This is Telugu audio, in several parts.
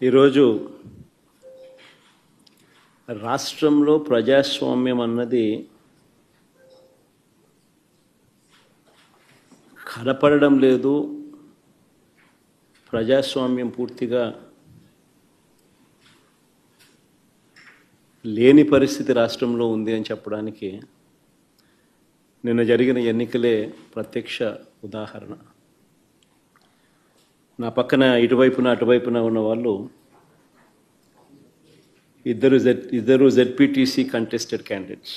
ఈరోజు రాష్ట్రంలో ప్రజాస్వామ్యం అన్నది కనపడడం లేదు. ప్రజాస్వామ్యం పూర్తిగా లేని పరిస్థితి రాష్ట్రంలో ఉంది అని చెప్పడానికి నిన్న జరిగిన ఎన్నికలే ప్రత్యక్ష ఉదాహరణ. నా పక్కన ఇటువైపున అటువైపున ఉన్న వాళ్ళు ఇద్దరు జెడ్పీటీసీ కంటెస్టెడ్ క్యాండిడేట్స్.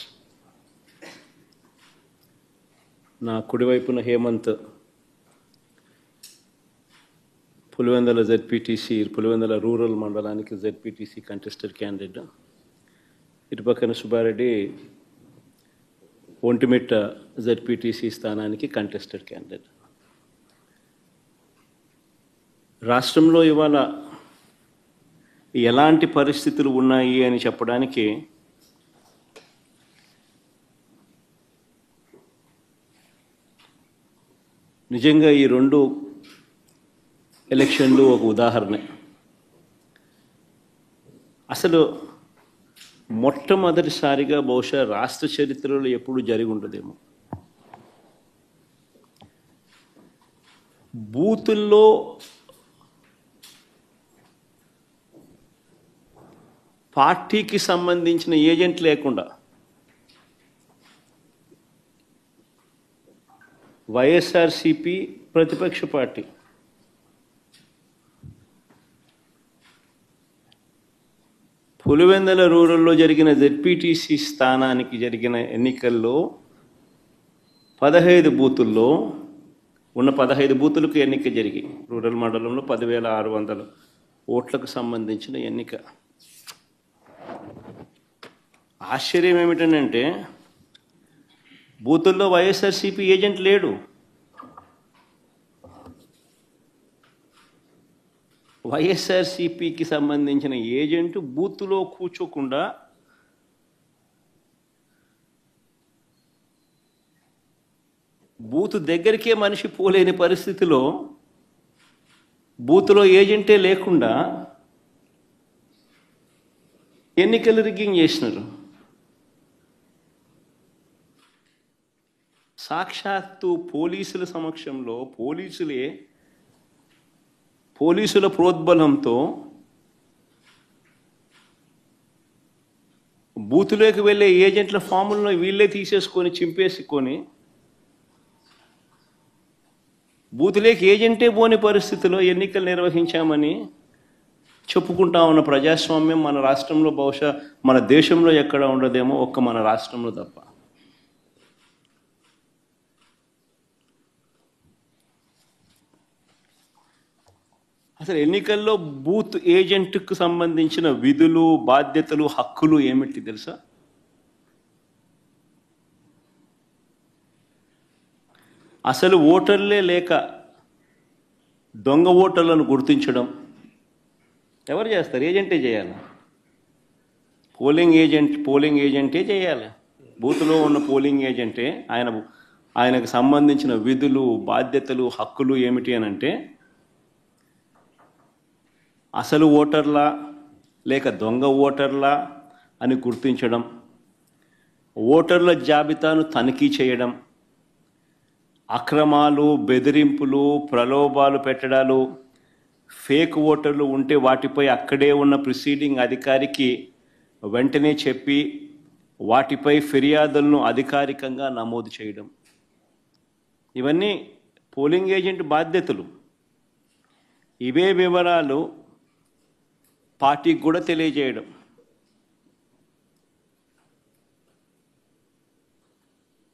నా కుడివైపున హేమంత్ పులివెందుల జెడ్పీటీసీ, పులివెందుల రూరల్ మండలానికి జెడ్పీటీసీ కంటెస్టెడ్ క్యాండిడేట్. ఇటు పక్కన సుబ్బారెడ్డి ఒంటిమిట్ట జెడ్పీటీసీ స్థానానికి కంటెస్టెడ్ క్యాండిడేట్. రాష్ట్రంలో ఇవాళ ఎలాంటి పరిస్థితులు ఉన్నాయి అని చెప్పడానికి నిజంగా ఈ రెండు ఎలక్షన్లు ఒక ఉదాహరణ. అసలు మొట్టమొదటిసారిగా బహుశా రాష్ట్ర చరిత్రలో ఎప్పుడు జరిగి ఉండదేమో బూతుల్లో పార్టీకి సంబంధించిన ఏజెంట్ లేకుండా వైఎస్ఆర్సీపీ ప్రతిపక్ష పార్టీ పులివెందుల రూరల్లో జరిగిన జెడ్పీటీసీ స్థానానికి జరిగిన ఎన్నికల్లో 15 బూతుల్లో ఉన్న 15 బూతులకు ఎన్నిక జరిగి రూరల్ మండలంలో 10,600 ఓట్లకు సంబంధించిన ఎన్నిక. ఆశ్చర్యం ఏమిటంటే బూతుల్లో వైఎస్ఆర్సీపీ ఏజెంట్ లేడు. వైఎస్ఆర్సీపీకి సంబంధించిన ఏజెంట్ బూత్లో కూర్చోకుండా బూత్ దగ్గరికే మనిషి పోలేని పరిస్థితిలో బూత్లో ఏజెంటే లేకుండా ఎన్నికలు రిగ్గింగ్ చేసినారు. సాక్షాత్తు పోలీసుల సమక్షంలో పోలీసుల ప్రోద్బలంతో బూతులోకి వెళ్ళే ఏజెంట్ల ఫాములను వీళ్ళే తీసేసుకొని చింపేసుకొని బూతులోకి ఏజెంటే పోని పరిస్థితిలో ఎన్నికలు నిర్వహించామని చెప్పుకుంటా ఉన్న ప్రజాస్వామ్యం మన రాష్ట్రంలో బహుశా మన దేశంలో ఎక్కడ ఉండదేమో, ఒక్క మన రాష్ట్రంలో తప్ప. అసలు ఎన్నికల్లో బూత్ ఏజెంట్కు సంబంధించిన విధులు, బాధ్యతలు, హక్కులు ఏమిటి తెలుసా? అసలు ఓటర్లే లేక దొంగ ఓటర్లను గుర్తించడం ఎవరు చేస్తారు? ఏజెంటే చేయాలి. పోలింగ్ ఏజెంటే చేయాలి. బూత్లో ఉన్న పోలింగ్ ఏజెంటే ఆయనకు సంబంధించిన విధులు, బాధ్యతలు, హక్కులు ఏమిటి అని అంటే అసలు ఓటర్లా లేక దొంగ ఓటర్లా అని గుర్తించడం, ఓటర్ల జాబితాను తనిఖీ చేయడం, అక్రమాలు, బెదిరింపులు, ప్రలోభాలు పెట్టడాలు, ఫేక్ ఓటర్లు ఉంటే వాటిపై అక్కడే ఉన్న ప్రిసీడింగ్ అధికారికి వెంటనే చెప్పి వాటిపై ఫిర్యాదులను అధికారికంగా నమోదు చేయడం, ఇవన్నీ పోలింగ్ ఏజెంట్ బాధ్యతలు. ఇవే వివరాలు పార్టీకి కూడా తెలియజేయడం.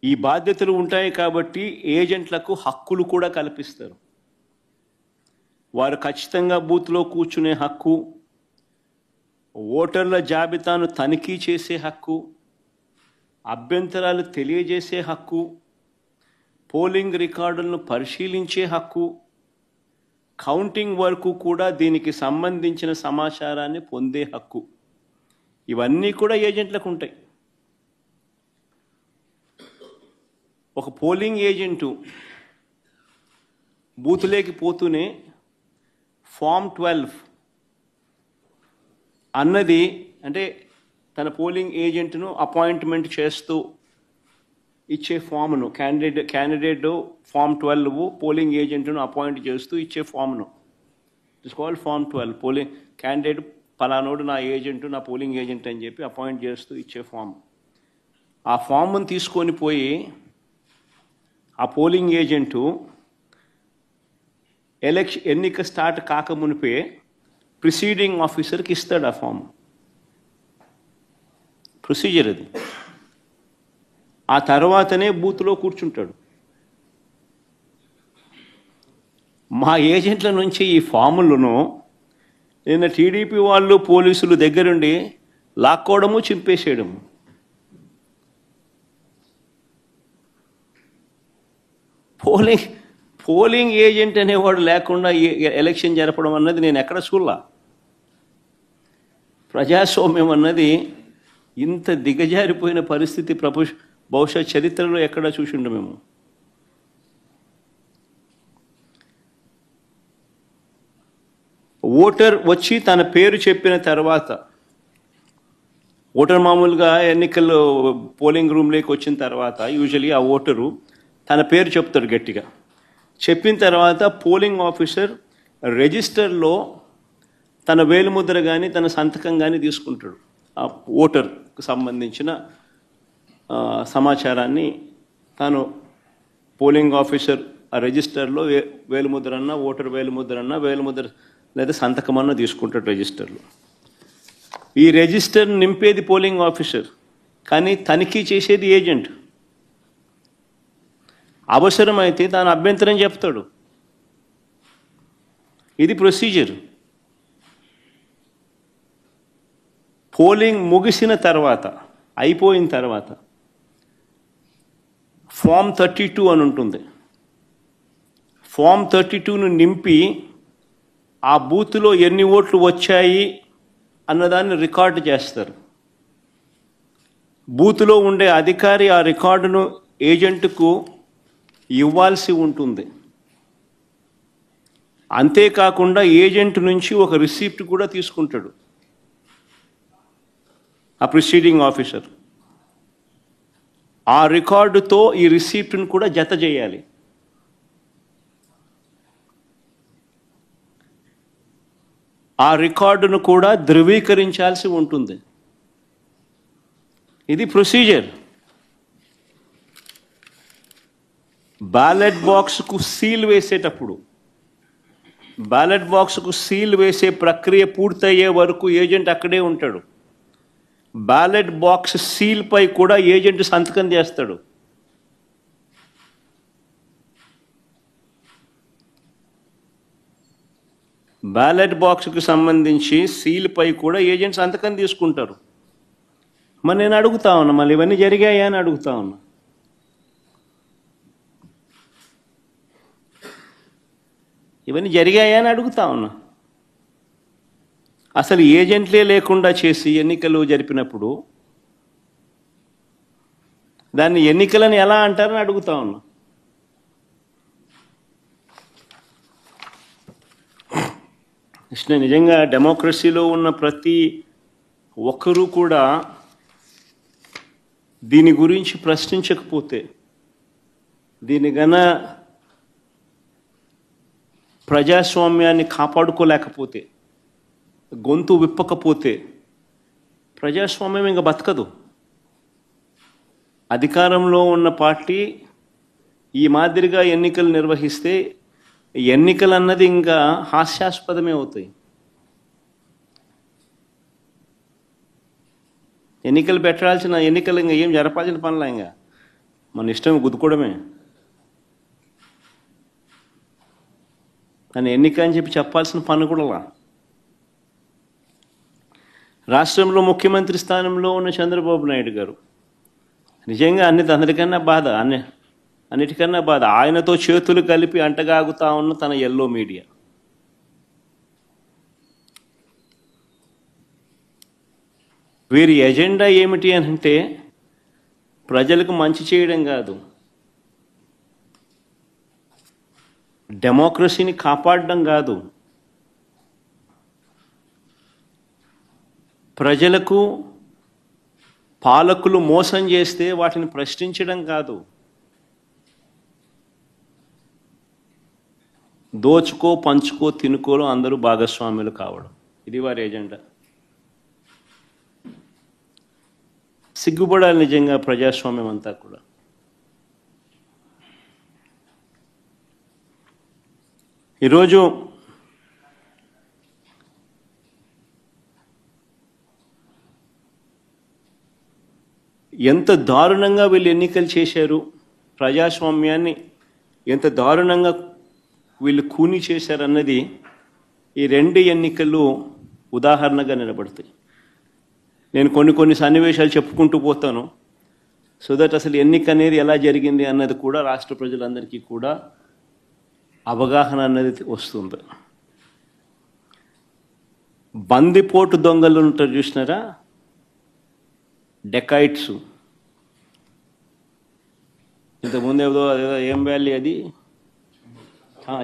ఈ బాధ్యతలు ఉంటాయి కాబట్టి ఏజెంట్లకు హక్కులు కూడా కల్పిస్తారు. వారు ఖచ్చితంగా బూత్లో కూర్చునే హక్కు, ఓటర్ల జాబితాను తనిఖీ చేసే హక్కు, అభ్యంతరాలు తెలియజేసే హక్కు, పోలింగ్ రికార్డులను పరిశీలించే హక్కు, కౌంటింగ్ వరకు కూడా దీనికి సంబంధించిన సమాచారాన్ని పొందే హక్కు, ఇవన్నీ కూడా ఏజెంట్లకు ఉంటాయి. ఒక పోలింగ్ ఏజెంటు బూతులేకి పోతూనే ఫామ్ 12 అన్నది అంటే తన పోలింగ్ ఏజెంట్ను అపాయింట్మెంట్ చేస్తూ ఇచ్చే ఫామ్ను క్యాండిడేట్ ఫామ్ 12 పోలింగ్ ఏజెంట్ను అపాయింట్ చేస్తూ ఇచ్చే ఫామ్ను it's called form 12. Polling candidate పలానోడు నా ఏజెంట్, నా పోలింగ్ ఏజెంట్ అని చెప్పి అపాయింట్ చేస్తూ ఇచ్చే ఫామ్. ఆ ఫామ్ను తీసుకొని పోయి ఆ పోలింగ్ ఏజెంటు ఎన్నిక స్టార్ట్ కాకమునిపే ప్రిసీడింగ్ ఆఫీసర్కి ఇస్తాడు ఆ ఫామ్. ప్రొసీజర్ అది. ఆ తర్వాతనే బూత్లో కూర్చుంటాడు. మా ఏజెంట్ల నుంచి ఈ ఫాములను నిన్న టీడీపీ వాళ్ళు పోలీసులు దగ్గరుండి లాక్కోవడము, చింపేసేయడము. పోలింగ్ ఏజెంట్ అనేవాడు లేకుండా ఎలక్షన్ జరపడం అన్నది నేను ఎక్కడ చూడలా. ప్రజాస్వామ్యం అన్నది ఇంత దిగజారిపోయిన పరిస్థితి బహుశా చరిత్రలో ఎక్కడా చూసిండు మేము. ఓటర్ వచ్చి తన పేరు చెప్పిన తర్వాత, ఓటర్ మామూలుగా ఎన్నికల్లో పోలింగ్ రూమ్లోకి వచ్చిన తర్వాత యూజువలీ ఆ ఓటరు తన పేరు చెప్తాడు గట్టిగా. చెప్పిన తర్వాత పోలింగ్ ఆఫీసర్ రిజిస్టర్లో తన వేలిముద్ర కానీ తన సంతకం కానీ తీసుకుంటాడు. ఆ ఓటర్కు సంబంధించిన సమాచారాన్ని తాను పోలింగ్ ఆఫీసర్ ఆ రిజిస్టర్లో వేలిముద్రన్నా, ఓటర్ వేలిముద్ర లేదా సంతకమన్నా తీసుకుంటాడు రిజిస్టర్లో. ఈ రిజిస్టర్ నింపేది పోలింగ్ ఆఫీసర్, కానీ తనిఖీ చేసేది ఏజెంట్. అవసరమైతే తాను అభ్యంతరం చెప్తాడు. ఇది ప్రొసీజర్. పోలింగ్ ముగిసిన తర్వాత, అయిపోయిన తర్వాత ఫామ్ 32 అని ఉంటుంది. ఫామ్ 32ను నింపి ఆ బూత్లో ఎన్ని ఓట్లు వచ్చాయి అన్నదాన్ని రికార్డు చేస్తారు. బూత్లో ఉండే అధికారి ఆ రికార్డును ఏజెంట్కు ఇవ్వాల్సి ఉంటుంది. అంతేకాకుండా ఏజెంట్ నుంచి ఒక రిసిప్ట్ కూడా తీసుకుంటాడు ఆ ప్రిసీడింగ్ ఆఫీసర్. ఆ రికార్డుతో ఈ రిసిప్ట్ను కూడా జత చేయాలి. ఆ రికార్డును కూడా ధృవీకరించాల్సి ఉంటుంది. ఇది ప్రొసీజర్. బ్యాలెట్ బాక్స్కు సీల్ వేసేటప్పుడు, బ్యాలెట్ బాక్స్కు సీల్ వేసే ప్రక్రియ పూర్తయ్యే వరకు ఏజెంట్ అక్కడే ఉంటాడు. బ్యాలెట్ బాక్స్ సీల్పై కూడా ఏజెంట్ సంతకం చేస్తాడు. బ్యాలెట్ బాక్స్కు సంబంధించి సీల్పై కూడా ఏజెంట్ సంతకం తీసుకుంటారు. మరి నేను అడుగుతా ఉన్నా, మళ్ళీ ఇవన్నీ జరిగాయా అని అడుగుతా ఉన్నా. ఇవన్నీ జరిగాయా అని అడుగుతా ఉన్నా. అసలు ఏజెంట్లే లేకుండా చేసి ఎన్నికలు జరిపినప్పుడు దాన్ని ఎన్నికలని ఎలా అంటారని అడుగుతా ఉన్నా. నిజంగా డెమోక్రసీలో ఉన్న ప్రతి ఒక్కరూ కూడా దీని గురించి ప్రశ్నించకపోతే, దీని గన ప్రజాస్వామ్యాన్ని కాపాడుకోలేకపోతే, గొంతు విప్పకపోతే ప్రజాస్వామ్యం ఇంకా బతకదు. అధికారంలో ఉన్న పార్టీ ఈ మాదిరిగా ఎన్నికలు నిర్వహిస్తే ఎన్నికలు అన్నది ఇంకా హాస్యాస్పదమే అవుతాయి. ఎన్నికలు పెట్టాల్సిన ఎన్నికలు ఇంకా ఏం జరపాల్సిన పనులా, ఇంకా మన ఇష్టం గుద్దుకోవడమే. కానీ ఎన్నిక అని చెప్పాల్సిన పని కూడా. రాష్ట్రంలో ముఖ్యమంత్రి స్థానంలో ఉన్న చంద్రబాబు నాయుడు గారు నిజంగా అందరికన్నా బాధ, అన్నిటికన్నా బాధ ఆయనతో చేతులు కలిపి అంటగాగుతా ఉన్న తన ఎల్లో మీడియా. వీరి ఎజెండా ఏమిటి అని అంటే ప్రజలకు మంచి చేయడం కాదు, డెమోక్రసీని కాపాడడం కాదు, ప్రజలకు పాలకులు మోసం చేస్తే వాటిని ప్రశ్నించడం కాదు, దోచుకో పంచుకో తినుకోలో అందరూ భాగస్వాములు కావడం, ఇది వారి ఎజెండా. సిగ్గుపడాలి నిజంగా ప్రజాస్వామ్యం అంతా కూడా. ఈరోజు ఎంత దారుణంగా వీళ్ళు ఎన్నికలు చేశారు, ప్రజాస్వామ్యాన్ని ఎంత దారుణంగా వీళ్ళు కూని చేశారన్నది ఈ రెండు ఎన్నికలు ఉదాహరణగా నిలబడతాయి. నేను కొన్ని సన్నివేశాలు చెప్పుకుంటూ పోతాను, సో దట్ అసలు ఎన్నిక అనేది ఎలా జరిగింది అన్నది కూడా రాష్ట్ర ప్రజలందరికీ కూడా అవగాహన అన్నది వస్తుంది. బందిపోటు దొంగలు ఉంటారు చూసినారా, డెకాయిట్స్. ఇంతకుముందు ఏదో ఏం వ్యాలీ అది,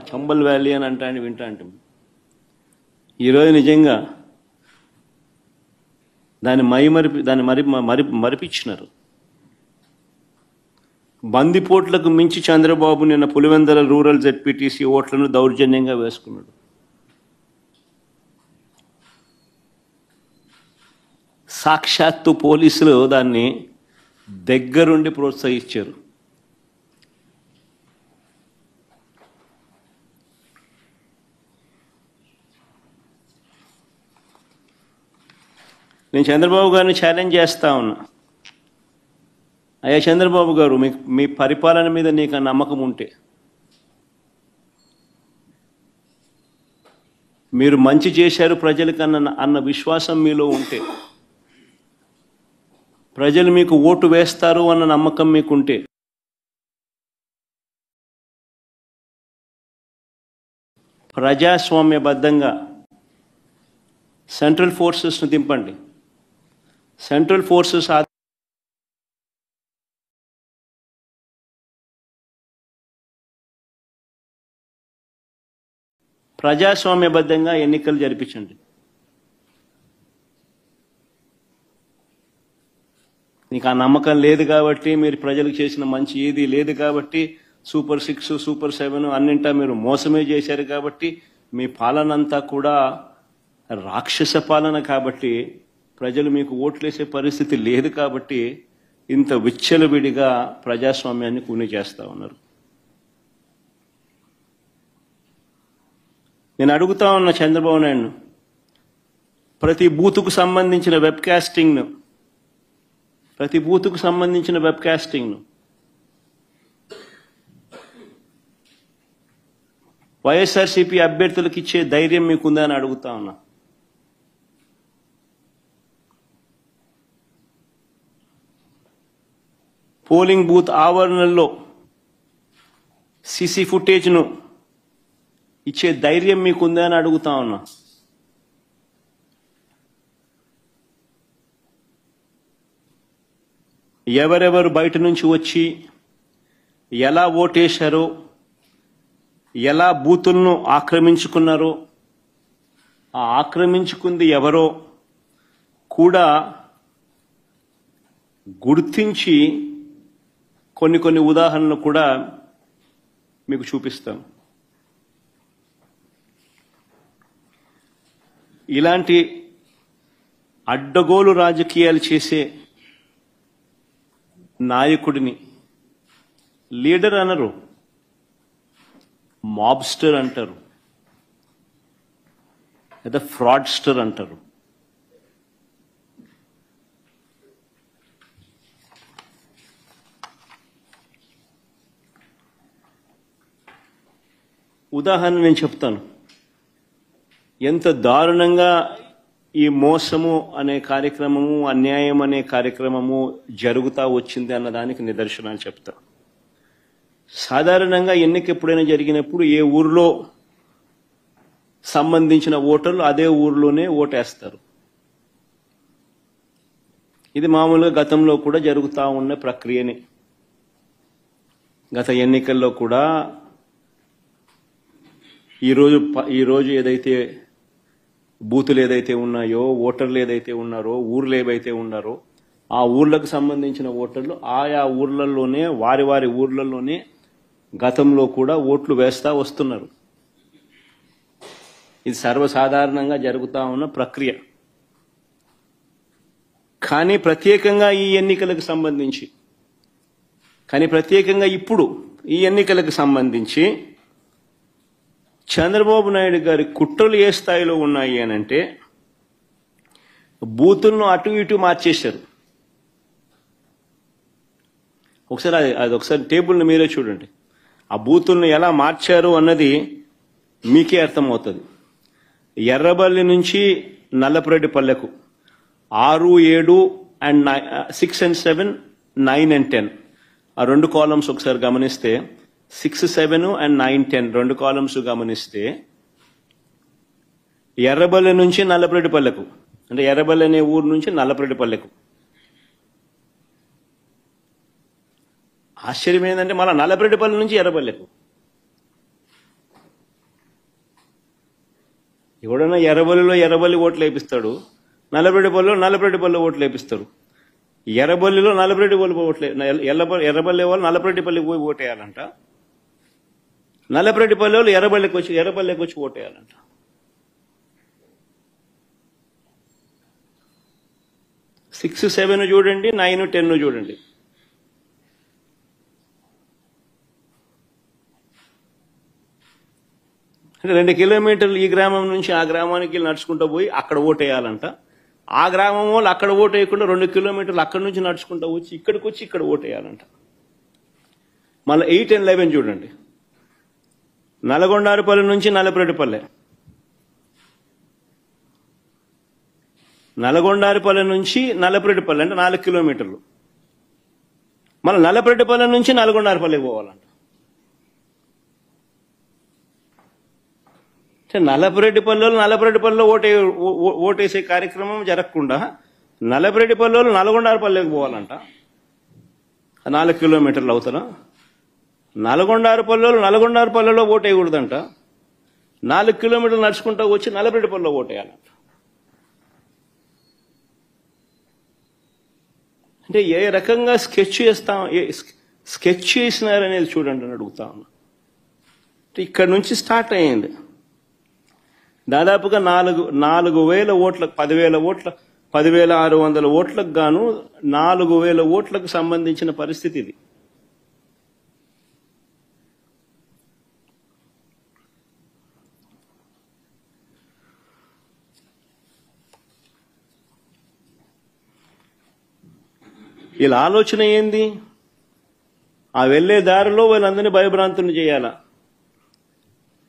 చంబల్ వ్యాలీ అని వింటా అంటాం. ఈరోజు నిజంగా దాన్ని మరిపించినారు. బందిపోట్లకు మించి చంద్రబాబు నిన్న పులివెందుల రూరల్ జెడ్పీటీసీ ఓట్లను దౌర్జన్యంగా వేసుకున్నాడు. సాక్షాత్తు పోలీసులు దాన్ని దగ్గరుండి ప్రోత్సహించారు. నేను చంద్రబాబు గారిని ఛాలెంజ్ చేస్తా ఉన్నా, అయ్యా చంద్రబాబు గారు, మీ పరిపాలన మీద నీకు నమ్మకం ఉంటే, మీరు మంచి చేశారు ప్రజలకు అన్న విశ్వాసం మీలో ఉంటే, ప్రజలు మీకు ఓటు వేస్తారు అన్న నమ్మకం మీకుంటే, ప్రజాస్వామ్యబద్ధంగా సెంట్రల్ ఫోర్సెస్ను దింపండి. సెంట్రల్ ఫోర్సెస్ ప్రజాస్వామ్యబద్ధంగా ఎన్నికలు జరిపించండి. నీకు ఆ నమ్మకం లేదు కాబట్టి, మీరు ప్రజలకు చేసిన మంచి ఏది లేదు కాబట్టి, సూపర్ 6 సూపర్ 7 అన్నింటా మీరు మోసమే చేశారు కాబట్టి, మీ పాలన అంతా కూడా రాక్షస పాలన కాబట్టి, ప్రజలు మీకు ఓట్లేసే పరిస్థితి లేదు కాబట్టి ఇంత విచ్చలవిడిగా ప్రజాస్వామ్యాన్ని కూని చేస్తూ ఉన్నారు. నేను అడుగుతా ఉన్న చంద్రబాబు నాయుడు, ప్రతి బూతుకు సంబంధించిన వెబ్ కాస్టింగ్ను వైఎస్ఆర్సీపీ అభ్యర్థులకు ఇచ్చే ధైర్యం మీకుందా అని అడుగుతా ఉన్నా. పోలింగ్ బూత్ ఆవరణల్లో సీసీ ఫుటేజ్ను ఇచ్చే ధైర్యం మీకుందా అని అడుగుతా ఉన్నా. ఎవరెవరు బయట నుంచి వచ్చి ఎలా ఓటేశారో, ఎలా బూతులను ఆక్రమించుకున్నారో, ఆ ఆక్రమించుకుంది ఎవరో కూడా గుర్తించి కొన్ని ఉదాహరణలు కూడా మీకు చూపిస్తాం. ఇలాంటి అడ్డగోలు రాజకీయాలు చేసే నాయకుడిని లీడర్ అనరు, మాబ్స్టర్ అంటారు, లేదా ఫ్రాడ్స్టర్ అంటారు. ఉదాహరణ నేను చెప్తాను, ఎంత దారుణంగా ఈ మోసము అనే కార్యక్రమము, అన్యాయం అనే కార్యక్రమము జరుగుతూ వచ్చింది అన్నదానికి నిదర్శనాలు చెప్తా. సాధారణంగా ఎన్నిక ఎప్పుడైనా జరిగినప్పుడు ఏ ఊరిలో సంబంధించిన ఓటర్లు అదే ఊరిలోనే ఓటేస్తారు. ఇది మామూలుగా గతంలో కూడా జరుగుతూ ఉన్న ప్రక్రియనే. గత ఎన్నికల్లో కూడా ఈరోజు ఏదైతే బూతులు ఏదైతే ఉన్నాయో, ఓటర్లు ఏదైతే ఉన్నారో, ఊర్లు ఏవైతే ఉన్నారో, ఆ ఊర్లకు సంబంధించిన ఓటర్లు ఆయా ఊర్లలోనే వారి వారి ఊర్లలోనే గతంలో కూడా ఓట్లు వేస్తా వస్తున్నారు. ఇది సర్వసాధారణంగా జరుగుతూ ఉన్న ప్రక్రియ. కానీ ప్రత్యేకంగా ఈ ఎన్నికలకు సంబంధించి ఇప్పుడు ఈ ఎన్నికలకు సంబంధించి చంద్రబాబు నాయుడు గారి కుట్రలు ఏ స్థాయిలో ఉన్నాయి అనంటే బూతులను అటు ఇటు మార్చేశారు. ఒకసారి టేబుల్ని మీరే చూడండి. ఆ బూతులను ఎలా మార్చారు అన్నది మీకే అర్థమవుతుంది. ఎర్రబల్లి నుంచి నల్లపురెడ్డిపల్లెకు 6, 7 and 6 and 7, 9 and 10 ఆ రెండు కాలమ్స్ ఒకసారి గమనిస్తే 6, 7 and 9, 10 రెండు కాలమ్స్ గమనిస్తే ఎర్రబల్లి నుంచి నల్లపురెడ్డిపల్లెకు, అంటే ఎర్రబల్లి అనే ఊరు నుంచి నల్లపురెడ్డిపల్లెకు. ఆశ్చర్యం ఏంటంటే మళ్ళీ నల్లపురెడ్డిపల్లి నుంచి ఎర్రబల్లెకు. ఎవడన్నా ఎర్రబల్లి ఓట్లు వేపిస్తాడు, నల్లపురెడ్డిపల్లిలో ఓట్లు వేపిస్తారు. ఎర్రబల్లిలో నల్లపురెడ్డిపల్లి ఓట్లు, ఎర్రబల్లి వాళ్ళు నల్లపురెడ్డిపల్లికి పోయి ఓటేయాలంట, నల్లపురెడ్డిపల్లి వాళ్ళు ఎర్రబల్లికి వచ్చి ఓటేయాలంట. సిక్స్ 7 చూడండి, 9, 10 చూడండి. అంటే 2 కిలోమీటర్లు ఈ గ్రామం నుంచి ఆ గ్రామానికి నడుచుకుంటూ పోయి అక్కడ ఓటేయాలంట. ఆ గ్రామం వాళ్ళు అక్కడ ఓటు వేయకుండా 2 కిలోమీటర్లు అక్కడి నుంచి నడుచుకుంటూ వచ్చి ఇక్కడ ఓటేయాలంట. మళ్ళీ 8 and 11 చూడండి. నల్గొండారుపల్లి నుంచి నల్లపురెడ్డిపల్లె, నల్గొండారుపల్లి నుంచి నల్లపురెడ్డిపల్లె అంటే 4 కిలోమీటర్లు. మళ్ళీ నల్లపురెడ్డిపల్లె నుంచి నల్గొండారుపల్లికి పోవాలంట. నల్లపురెడ్డిపల్లిలో ఓటేసే కార్యక్రమం జరగకుండా నల్లపురెడ్డిపల్లిలో నల్గొండారుపల్లికి పోవాలంట. 4 కిలోమీటర్లు అవుతారా? నల్గొండారుపల్లిలో ఓటేయకూడదంట. 4 కిలోమీటర్లు నడుచుకుంటూ వచ్చి నల్లపురెడ్డిపల్లిలో ఓటేయాలంట. అంటే ఏ రకంగా స్కెచ్ చేసినారనేది చూడండి అని అడుగుతా ఉన్నా. ఇక్కడ నుంచి స్టార్ట్ అయ్యింది. దాదాపుగా 4,000 ఓట్లకు 10,000 ఓట్ల 10,600 ఓట్లకు గాను 4,000 ఓట్లకు సంబంధించిన పరిస్థితి ఇది. వీళ్ళ ఆలోచన ఏంది? ఆ వెళ్లే దారిలో వీళ్ళందరినీ భయభ్రాంతులు చేయాలా.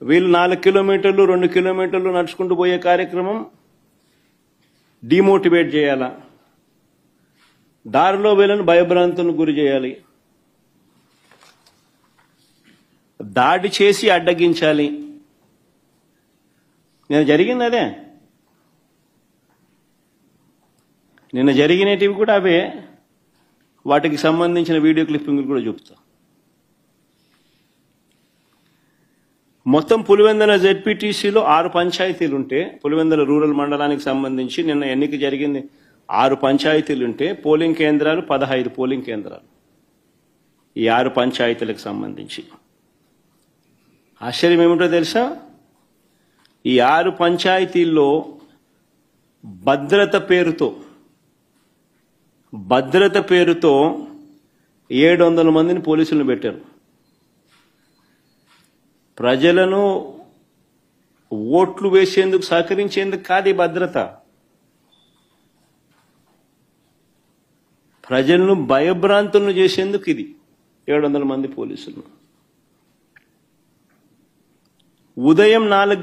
వీళ్ళు 4 కిలోమీటర్లు 2 కిలోమీటర్లు నడుచుకుంటూ పోయే కార్యక్రమం డిమోటివేట్ చేయాలా. దారిలో వీళ్ళని భయభ్రాంతులకు గురి చేయాలి, దాడి చేసి అడ్డగించాలి. నిన్న జరిగింది అదే. నిన్న జరిగినటివి కూడా అవే. వాటికి సంబంధించిన వీడియో క్లిప్పింగ్లు కూడా చూపుతా. మొత్తం పులివెందుల జెడ్పీటీసీలో 6 పంచాయతీలుంటే, పులివెందుల రూరల్ మండలానికి సంబంధించి నిన్న ఎన్నిక జరిగింది. 6 పంచాయతీలుంటే పోలింగ్ కేంద్రాలు 15 పోలింగ్ కేంద్రాలు. ఈ 6 పంచాయతీలకు సంబంధించి ఆశ్చర్యం ఏమిటో తెలుసా? ఈ 6 పంచాయతీల్లో భద్రత పేరుతో 700 మందిని పోలీసులను పెట్టారు. ప్రజలను ఓట్లు వేసేందుకు సహకరించేందుకు కాదు ఈ భద్రత. ప్రజలను భయభ్రాంతులను చేసేందుకు ఇది 700 మంది పోలీసులు. ఉదయం 4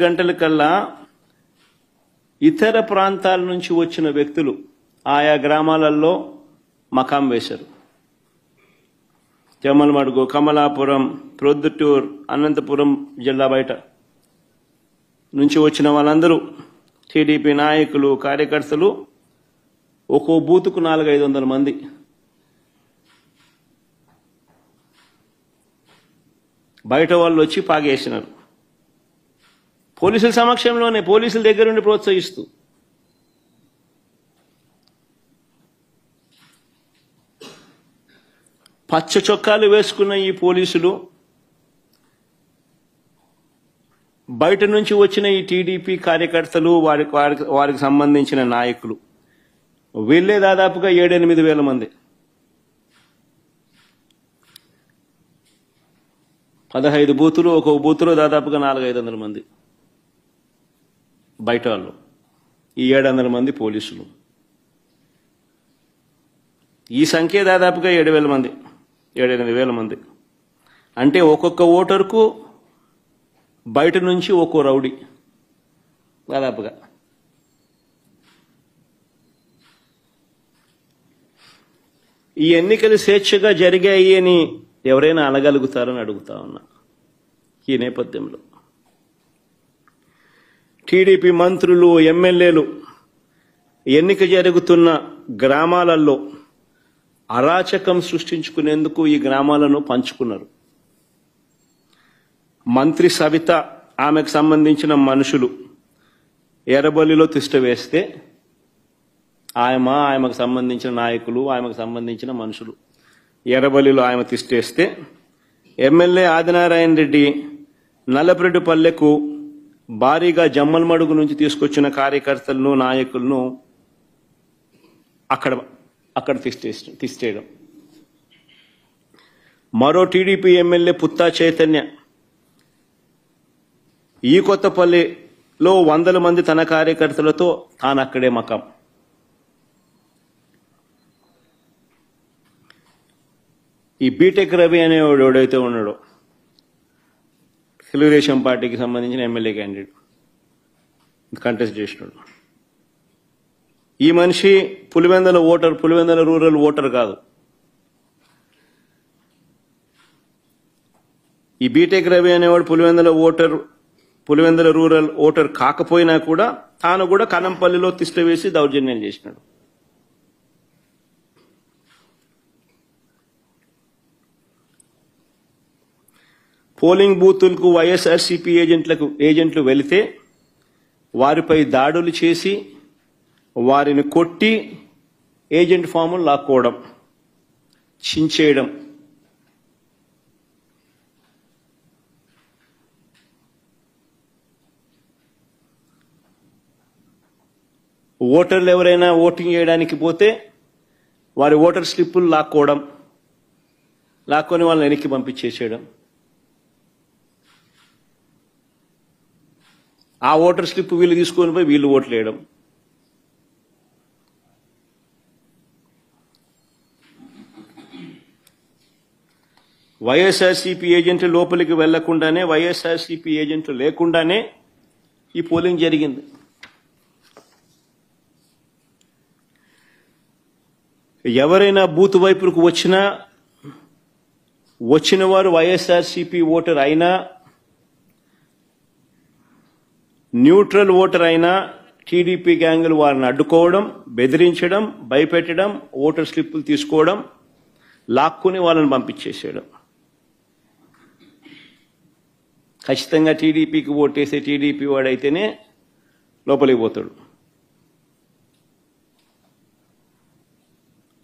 గంటలకల్లా ఇతర ప్రాంతాల నుంచి వచ్చిన వ్యక్తులు ఆయా గ్రామాలలో మకాం వేశారు. జమ్మలమడుగు, కమలాపురం, ప్రొద్దుటూరు, అనంతపురం జిల్లా బయట నుంచి వచ్చిన వాళ్ళందరూ టీడీపీ నాయకులు, కార్యకర్తలు ఒక్కో బూతుకు 400-500 మంది. బయట వాళ్ళు వచ్చి పాగేసినారు. పోలీసుల సమక్షంలోనే, పోలీసుల దగ్గరుండి ప్రోత్సహిస్తూ. పచ్చ చొక్కాలు వేసుకున్న ఈ పోలీసులు బయట నుంచి వచ్చిన ఈ టీడీపీ కార్యకర్తలు, వారికి సంబంధించిన నాయకులు, వీళ్ళే దాదాపుగా 7-8 వేల మంది. 15 బూతులు, ఒక్కొక్క బూతులో దాదాపుగా 400-500 మంది బయట వాళ్ళు, ఈ 700 మంది పోలీసులు. ఈ సంఖ్య దాదాపుగా 7,000 మంది, 7-8 వేల మంది. అంటే ఒక్కొక్క ఓటరుకు బయట నుంచి ఒక్కో రౌడీ దాదాపుగా. ఈ ఎన్నికలు స్వేచ్ఛగా జరిగాయి అని ఎవరైనా అనగలుగుతారని అడుగుతా ఉన్నా. ఈ నేపథ్యంలో టీడీపీ మంత్రులు, ఎమ్మెల్యేలు ఎన్నిక జరుగుతున్న గ్రామాలలో అరాచకం సృష్టించుకునేందుకు ఈ గ్రామాలను పంచుకున్నారు. మంత్రి సవిత, ఆమెకు సంబంధించిన మనుషులు ఎర్రబల్లిలో తిష్ట వేస్తే, ఆమెకు సంబంధించిన నాయకులు, ఆమెకు సంబంధించిన మనుషులు ఎర్రబల్లిలో ఆమె తిష్టేస్తే, ఎమ్మెల్యే ఆదినారాయణ రెడ్డి నల్లపరెడ్డిపల్లెకు భారీగా జమ్మలమడుగు నుంచి తీసుకొచ్చిన కార్యకర్తలను, నాయకులను అక్కడ తిష్టేయడం. మరో టీడీపీ ఎమ్మెల్యే పుత్తా చైతన్య ఈ కొత్తపల్లిలో 100 మంది తన కార్యకర్తలతో తాను అక్కడే మకాం. ఈ బీటెక్ రవి అనేవాడు ఎవడైతే ఉన్నాడో, తెలుగుదేశం పార్టీకి సంబంధించిన ఎమ్మెల్యే క్యాండిడేట్, కంటెస్ట్ చేసినాడు. ఈ మనిషి పులివెందుల రూరల్ ఓటర్ కాదు. ఈ బీటెక్ రవి అనేవాడు పులివెందుల రూరల్ ఓటర్ కాకపోయినా కూడా తాను కూడా కనంపల్లిలో తిష్ట వేసి దౌర్జన్యం చేసినాడు. పోలింగ్ బూతులకు వైఎస్ఆర్సీపీ ఏజెంట్లు వెళితే వారిపై దాడులు చేసి వారిని కొట్టి ఏజెంట్ ఫాములు లాక్కోవడం, చించేయడం. ఓటర్లు ఎవరైనా ఓటింగ్ చేయడానికి పోతే వారి ఓటర్ స్లిప్పులు లాక్కొని వాళ్ళని వెనక్కి పంపించేసేయడం. ఆ ఓటర్ స్లిప్ వీళ్ళు తీసుకొని పోయి వీళ్ళు ఓట్లు వేయడం. వైఎస్ఆర్సీపీ ఏజెంట్లు లోపలికి వెళ్లకుండానే, వైఎస్ఆర్సీపీ ఏజెంట్లు లేకుండానే ఈ పోలింగ్ జరిగింది. ఎవరైనా బూత్ వైపుకు వచ్చిన వారు వైఎస్ఆర్సీపీ ఓటర్ అయినా, న్యూట్రల్ ఓటర్ అయినా టీడీపీ గ్యాంగులు వారిని అడ్డుకోవడం, బెదిరించడం, భయపెట్టడం, ఓటర్ స్లిప్పులు తీసుకోవడం, లాక్కుని వాళ్ళని పంపించేసేయడం. ఖచ్చితంగా టీడీపీకి ఓటేసే టీడీపీ వాడైతేనే లోపలికి పోతాడు.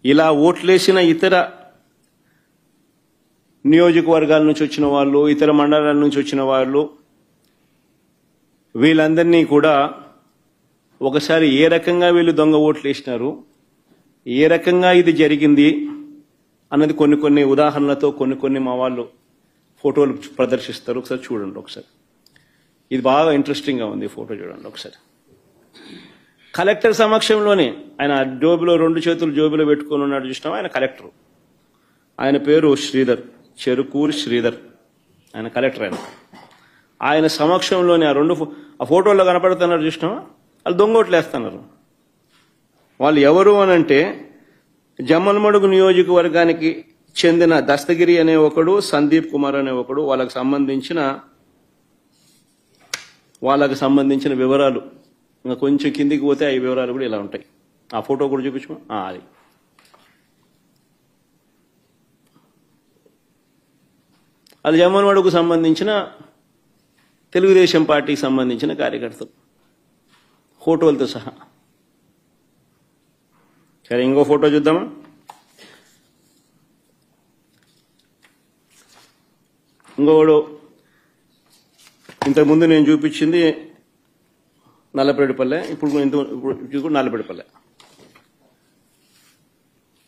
ఇలా ఓట్లేసిన ఇతర నియోజకవర్గాల నుంచి వచ్చిన వాళ్ళు, ఇతర మండలాల నుంచి వచ్చిన వాళ్ళు, వీళ్ళందరినీ కూడా ఒకసారి ఏ రకంగా వీళ్ళు దొంగ ఓట్లు వేసినారు, ఏ రకంగా ఇది జరిగింది అన్నది కొన్ని ఉదాహరణలతో కొన్ని మా వాళ్ళు ఫోటోలు ప్రదర్శిస్తారు. ఒకసారి చూడండి. ఒకసారి ఇది బాగా ఇంట్రెస్టింగ్గా ఉంది. ఫోటో చూడండి ఒకసారి. కలెక్టర్ సమక్షంలోనే ఆయన జోబులో 2 చేతులు జోబులో పెట్టుకొని ఉన్నాడు చూసినాం. ఆయన కలెక్టర్, ఆయన పేరు శ్రీధర్, చెరుకూరి శ్రీధర్. ఆయన కలెక్టర్. ఆయన సమక్షంలోనే ఆ ఫోటోల్లో కనపడుతున్నారు చూసినామా, వాళ్ళు దొంగోట్లు వేస్తున్నారు. వాళ్ళు ఎవరు అనంటే జమ్మలమడుగు నియోజకవర్గానికి చెందిన దస్తగిరి అనే ఒకడు, సందీప్ కుమార్ అనే ఒకడు. వాళ్ళకు సంబంధించిన వివరాలు ఇంకా కొంచెం కిందికి పోతే ఆ వివరాలు కూడా ఇలా ఉంటాయి. ఆ ఫోటో కూడా చూపించు. అది అది జమ్మలమడుగుకు సంబంధించిన తెలుగుదేశం పార్టీకి సంబంధించిన కార్యకర్తలు ఫోటోలతో సహా. సరే, ఇంకో ఫోటో చూద్దామా? ఇంకోడు ఇంతకుముందు నేను చూపించింది నల్లపరెడ్డిపల్లె, ఇప్పుడు నల్లపరెడ్డిపల్లె.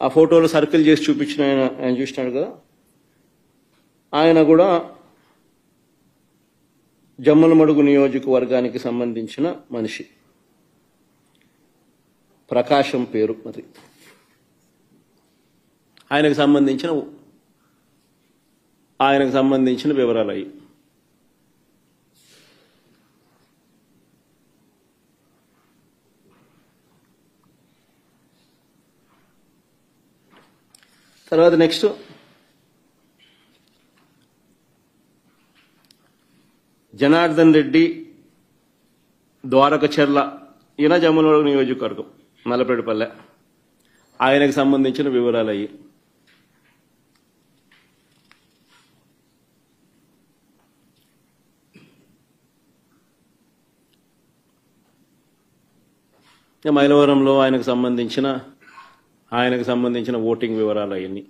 ఆ ఫోటోలో సర్కిల్ చేసి చూపించిన ఆయన చూసినాడు కదా, ఆయన కూడా జమ్మలమడుగు నియోజకవర్గానికి సంబంధించిన మనిషి. ప్రకాశం పేరు. మరి ఆయనకు సంబంధించిన వివరాలు అయ్యి. తర్వాత నెక్స్ట్ జనార్దన్ రెడ్డి ద్వారకచర్ల, ఈయన జమ్మలమడుగు నియోజకవర్గం నల్లపరెడ్డిపల్లె. ఆయనకు సంబంధించిన వివరాలు అయ్యి. మైలవరంలో ఆయనకు సంబంధించిన ఓటింగ్ వివరాలు అవన్నీ.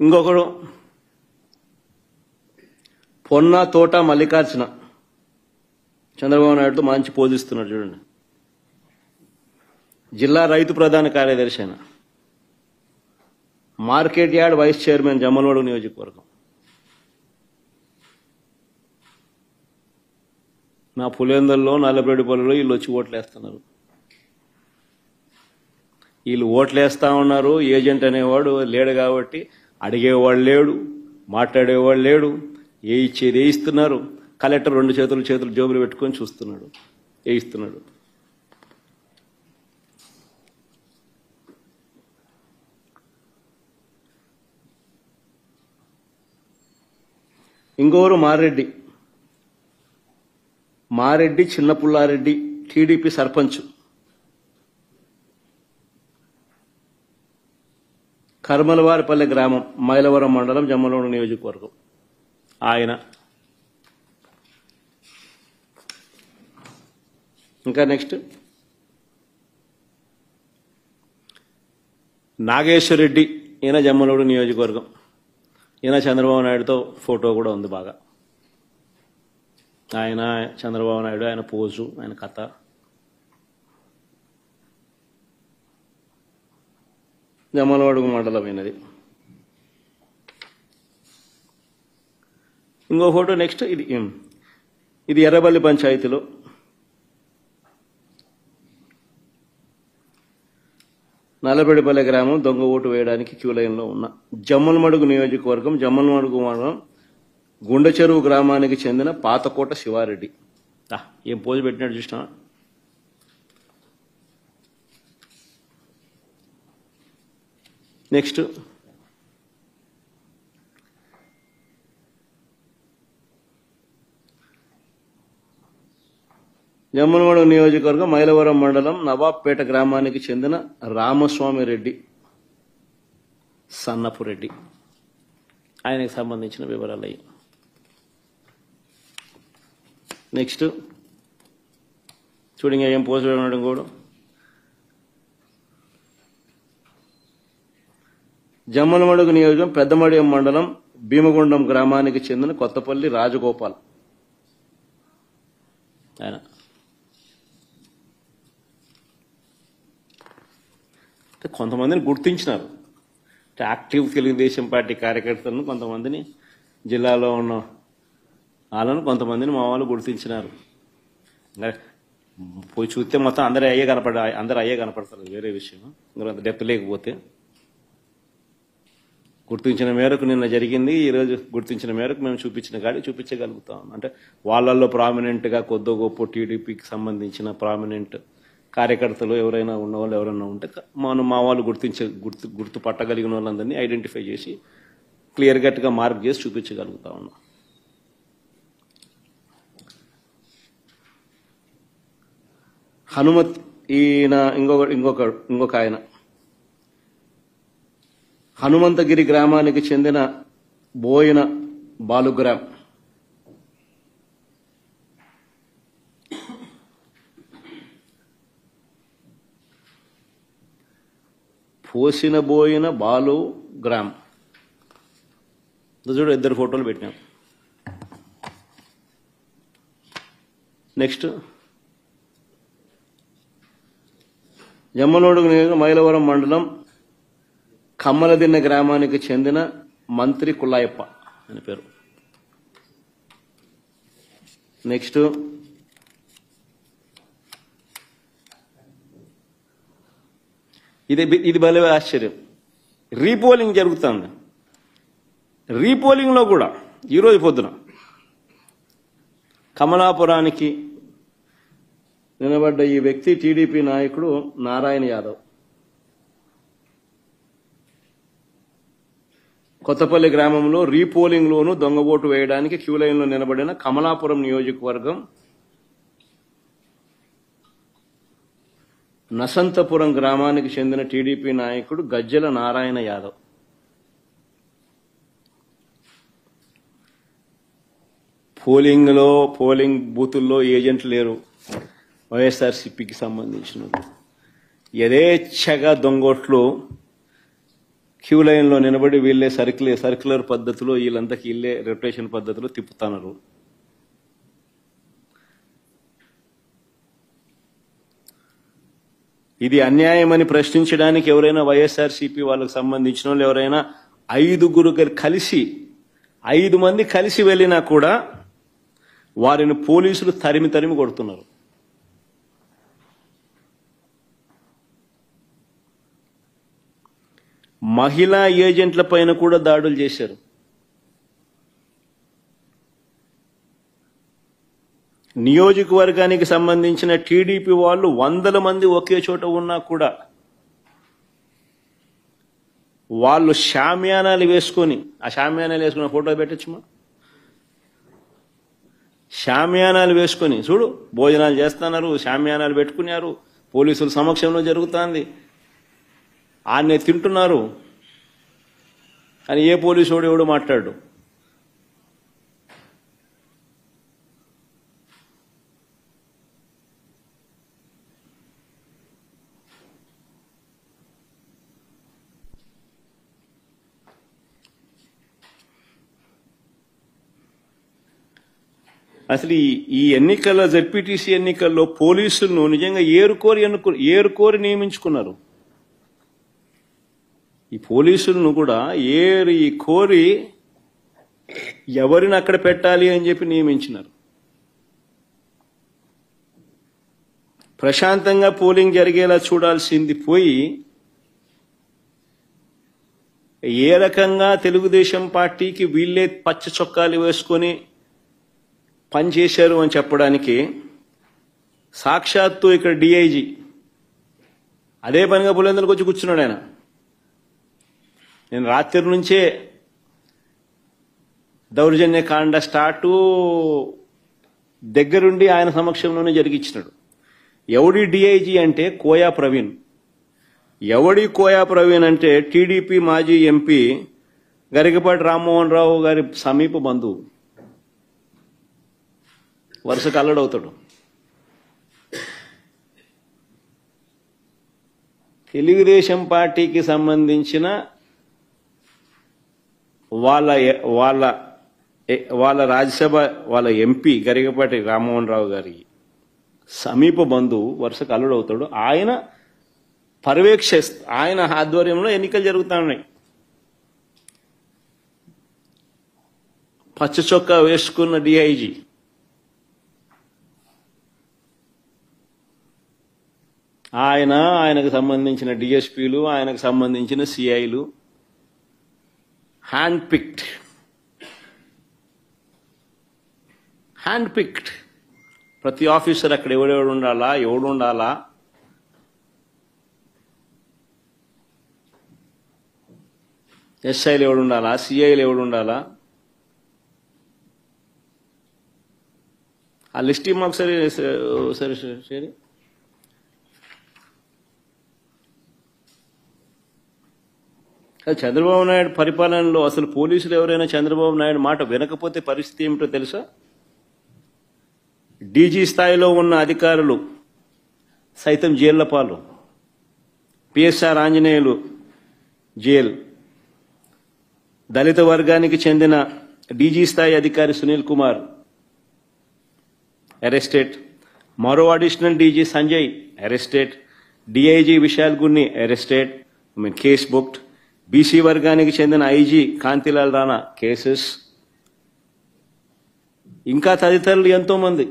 ఇంకొకడు పొన్న తోట మల్లికార్జున, చంద్రబాబు నాయుడుతో మంచి పోజిస్తున్నాడు చూడండి. జిల్లా రైతు ప్రధాన కార్యదర్శి అయిన, market yard vice chairman Jammalamadugu నియోజకవర్గం. నా పులివెందుల్లో నల్లపరెడ్డిపల్లిలో వీళ్ళు వచ్చి ఓట్లేస్తున్నారు. వీళ్ళు ఓట్లేస్తా ఉన్నారు. ఏజెంట్ అనేవాడు లేడు కాబట్టి అడిగేవాడు లేడు, మాట్లాడేవాడు లేడు. ఏ ఇచ్చేది వేయిస్తున్నారు. కలెక్టర్ 2 చేతులు జోబులు పెట్టుకొని చూస్తున్నాడు, వేయిస్తున్నాడు. ఇంకోరు మారెడ్డి చిన్నపుల్లారెడ్డి, టీడీపీ సర్పంచ్, కర్మలవారిపల్లె గ్రామం, మైలవరం మండలం, జమ్మలమడుగు నియోజకవర్గం. ఆయన ఇంకా నెక్స్ట్ నాగేశ్వరరెడ్డి, ఈయన జమ్మలమడుగు నియోజకవర్గం. ఈయన చంద్రబాబు నాయుడుతో ఫోటో కూడా ఉంది బాగా. ఆయన చంద్రబాబు నాయుడు, ఆయన పోజు, ఆయన కథ. జమ్మలమడుగు మండలం అయినది. ఇంకో ఫోటో నెక్స్ట్. ఇది ఎర్రబల్లి పంచాయతీలో నల్లపరెడ్డిపల్లె గ్రామం దొంగ ఓటు వేయడానికి క్యూ లైన్లో ఉన్న జమ్మలమడుగు నియోజకవర్గం, జమ్మలమడుగు మండలం గుండెచెరువు గ్రామానికి చెందిన పాతకోట శివారెడ్డి. ఏం పోజు పెట్టినట్టు చూసినా. నెక్స్ట్ జమ్మలమడుగు నియోజకవర్గం మైలవరం మండలం నవాబ్పేట గ్రామానికి చెందిన రామస్వామి రెడ్డి, సన్నపు రెడ్డి. ఆయనకు సంబంధించిన వివరాలు అయ్యి. నెక్స్ట్ చూడండి ఏం పోస్ట్ ఉండడం కూడా. జమ్మలమడుగు నియోజకవర్గం పెద్దమడియం మండలం భీమగుండం గ్రామానికి చెందిన కొత్తపల్లి రాజగోపాల్. ఆయన కొంతమందిని గుర్తించినారు. యాక్టివ్ తెలుగుదేశం పార్టీ కార్యకర్తలను కొంతమందిని, జిల్లాలో ఉన్న వాళ్ళను కొంతమందిని మా వాళ్ళు గుర్తించినారు. పోయి చూస్తే మొత్తం అందరూ అయ్యే కనపడతారు. వేరే విషయం, అంత డెప్త్ లేకపోతే. గుర్తించిన మేరకు నిన్న జరిగింది. ఈరోజు గుర్తించిన మేరకు మేము చూపించగలుగుతాం. అంటే వాళ్ళల్లో ప్రామినెంట్గా కొద్దో గొప్ప టీడీపీకి సంబంధించిన ప్రామినెంట్ కార్యకర్తలు ఎవరైనా ఉన్నవాళ్ళు ఎవరైనా ఉంటే మా వాళ్ళు గుర్తుపట్టగలిగిన వాళ్ళందరినీ ఐడెంటిఫై చేసి క్లియర్ కట్గా మార్క్ చేసి చూపించగలుగుతా ఉన్నాం. హనుమత్, ఈయన ఇంకొక ఆయన హనుమంతగిరి గ్రామానికి చెందిన బోయిన బాలుగ్రామ్ పోసిన బోయిన బాలుగ్రామ్ చూడు, ఇద్దరు ఫోటోలు పెట్టినాం. నెక్స్ట్ జమ్మలమడుగు నియోజకవర్గం మైలవరం మండలం కమ్మలదిన్న గ్రామానికి చెందిన మంత్రి కుల్లాయప్ప అని పేరు. నెక్స్ట్ ఇది భలే ఆశ్చర్యం. రీపోలింగ్ జరుగుతుంది. రీపోలింగ్లో కూడా ఈరోజు పొద్దున కమలాపురానికి నిలబడ్డ ఈ వ్యక్తి టీడీపీ నాయకుడు నారాయణ యాదవ్. కొత్తపల్లి గ్రామంలో రీపోలింగ్లోనూ దొంగ ఓటు వేయడానికి క్యూ లైన్లో నిలబడిన కమలాపురం నియోజకవర్గం నసంతపురం గ్రామానికి చెందిన టీడీపీ నాయకుడు గజ్జల నారాయణ యాదవ్. పోలింగ్ బూతుల్లో ఏజెంట్లు లేరు. వైఎస్ఆర్సీపీకి సంబంధించిన యథేచ్ఛగా దొంగోట్లు క్యూ లైన్లో నిలబడి వీళ్ళే సర్క్యులర్ పద్ధతిలో వీళ్ళంతకి వీళ్ళే రొటేషన్ పద్ధతిలో తిప్పుతున్నారు. ఇది అన్యాయమని ప్రశ్నించడానికి ఎవరైనా వైఎస్ఆర్సీపీ వాళ్ళకు సంబంధించిన వాళ్ళు ఎవరైనా 5 మంది కలిసి వెళ్ళినా కూడా వారిని పోలీసులు తరిమి కొడుతున్నారు. మహిళా ఏజెంట్ల పైన కూడా దాడులు చేశారు. నియోజకవర్గానికి సంబంధించిన టీడీపీ వాళ్ళు 100 మంది ఒకే చోట ఉన్నా కూడా వాళ్ళు షామ్యానాలు వేసుకొని, ఆ షామ్యానాలు వేసుకున్న ఫోటో పెట్టచ్చుమా, షామ్యానాలు వేసుకొని చూడు భోజనాలు చేస్తున్నారు, షామ్యానాలు పెట్టుకున్నారు, పోలీసుల సమక్షంలో జరుగుతుంది, ఆన్నే తింటున్నారు అని ఏ పోలీసు ఎవడు మాట్లాడు. అసలు ఈ ఎన్నికల జెడ్పీటీసీ ఎన్నికల్లో పోలీసులను నిజంగా ఏరుకోరి నియమించుకున్నారు. ఈ పోలీసులను కూడా కోరి ఎవరిని అక్కడ పెట్టాలి అని చెప్పి నియమించినారు. ప్రశాంతంగా పోలింగ్ జరిగేలా చూడాల్సింది పోయి ఏ రకంగా తెలుగుదేశం పార్టీకి వీళ్ళే పచ్చ చొక్కాలు వేసుకొని పనిచేశారు అని చెప్పడానికి సాక్షాత్తు ఇక్కడ డిఐజీ అదే పనిగా పులివెందులకు వచ్చి కూర్చున్నాడు. ఆయన నేను రాత్రి నుంచే దౌర్జన్యకాండ స్టార్టు దగ్గరుండి ఆయన సమక్షంలోనే జరిగించినాడు. ఎవడి డిఐజీ అంటే కోయా ప్రవీణ్. ఎవడి కోయా ప్రవీణ్ అంటే టీడీపీ మాజీ ఎంపీ గరికపాటి రామ్మోహన్ రావు గారి సమీప బంధువు, వరుసకు అల్లుడవుతాడు. తెలుగుదేశం పార్టీకి సంబంధించిన వాళ్ళ రాజ్యసభ వాళ్ళ ఎంపీ గరికపాటి రామ్మోహన్ రావు గారి సమీప బంధువు వరుసకు అల్లుడవుతాడు. ఆయన ఆయన ఆధ్వర్యంలో ఎన్నికలు జరుగుతున్నాయి. పచ్చ చొక్కా వేసుకున్న డిఐజీ ఆయనకు సంబంధించిన డిఎస్పీలు, ఆయనకు సంబంధించిన సిఐలు హ్యాండ్ పిక్డ్ ప్రతి ఆఫీసర్ అక్కడ ఎవడు ఉండాలా, ఎస్ఐలు ఎవడు ఉండాలా, సిఐలు ఎవడు ఉండాలా, ఆ లిస్ట్ మాకు సరే చంద్రబాబు నాయుడు పరిపాలనలో అసలు పోలీసులు ఎవరైనా చంద్రబాబు నాయుడు మాట వినకపోతే పరిస్థితి ఏమిటో తెలుసా? డీజీ స్థాయిలో ఉన్న అధికారులు సైతం జైళ్ల పాలు. PSR Anjaneyulu jail. దళిత వర్గానికి చెందిన డీజీ స్థాయి అధికారి సునీల్ కుమార్ అరెస్టెడ్. మరో additional DG Sanjay arrested. DIG Vishal Gunni arrested, case booked. BC వర్గానికి చెందిన ఐజీ కాంతిలాల్ రాణా కేసెస్. ఇంకా తదితరులు ఎంతో మంది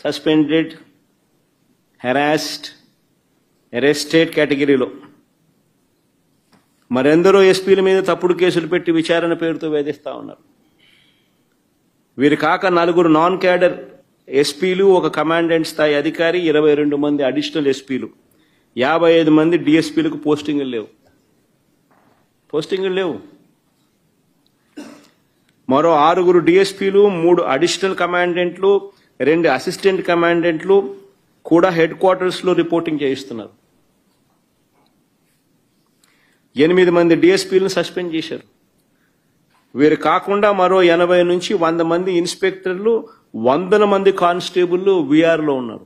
సస్పెండెడ్, హెరాస్డ్, అరెస్టెడ్ కేటగిరీలో. మరెందరో ఎస్పీల మీద తప్పుడు కేసులు పెట్టి విచారణ పేరుతో వేధిస్తా ఉన్నారు. వీరు కాక 4 నాన్ క్యాడర్ ఎస్పీలు, ఒక కమాండెంట్ స్థాయి అధికారి, 22 మంది అడిషనల్ ఎస్పీలు, 55 మంది డిఎస్పీలకు పోస్టింగులు లేవు. మరో 6 డిఎస్పీలు, 3 అడిషనల్ కమాండెంట్లు, 2 అసిస్టెంట్ కమాండెంట్లు కూడా హెడ్ క్వార్టర్స్ లో రిపోర్టింగ్ చేయిస్తున్నారు. 8 మంది డిఎస్పీలను సస్పెండ్ చేశారు. వీరు కాకుండా మరో 80 నుంచి 100 మంది ఇన్స్పెక్టర్లు, 100 మంది కానిస్టేబుల్లు వీఆర్లో ఉన్నారు.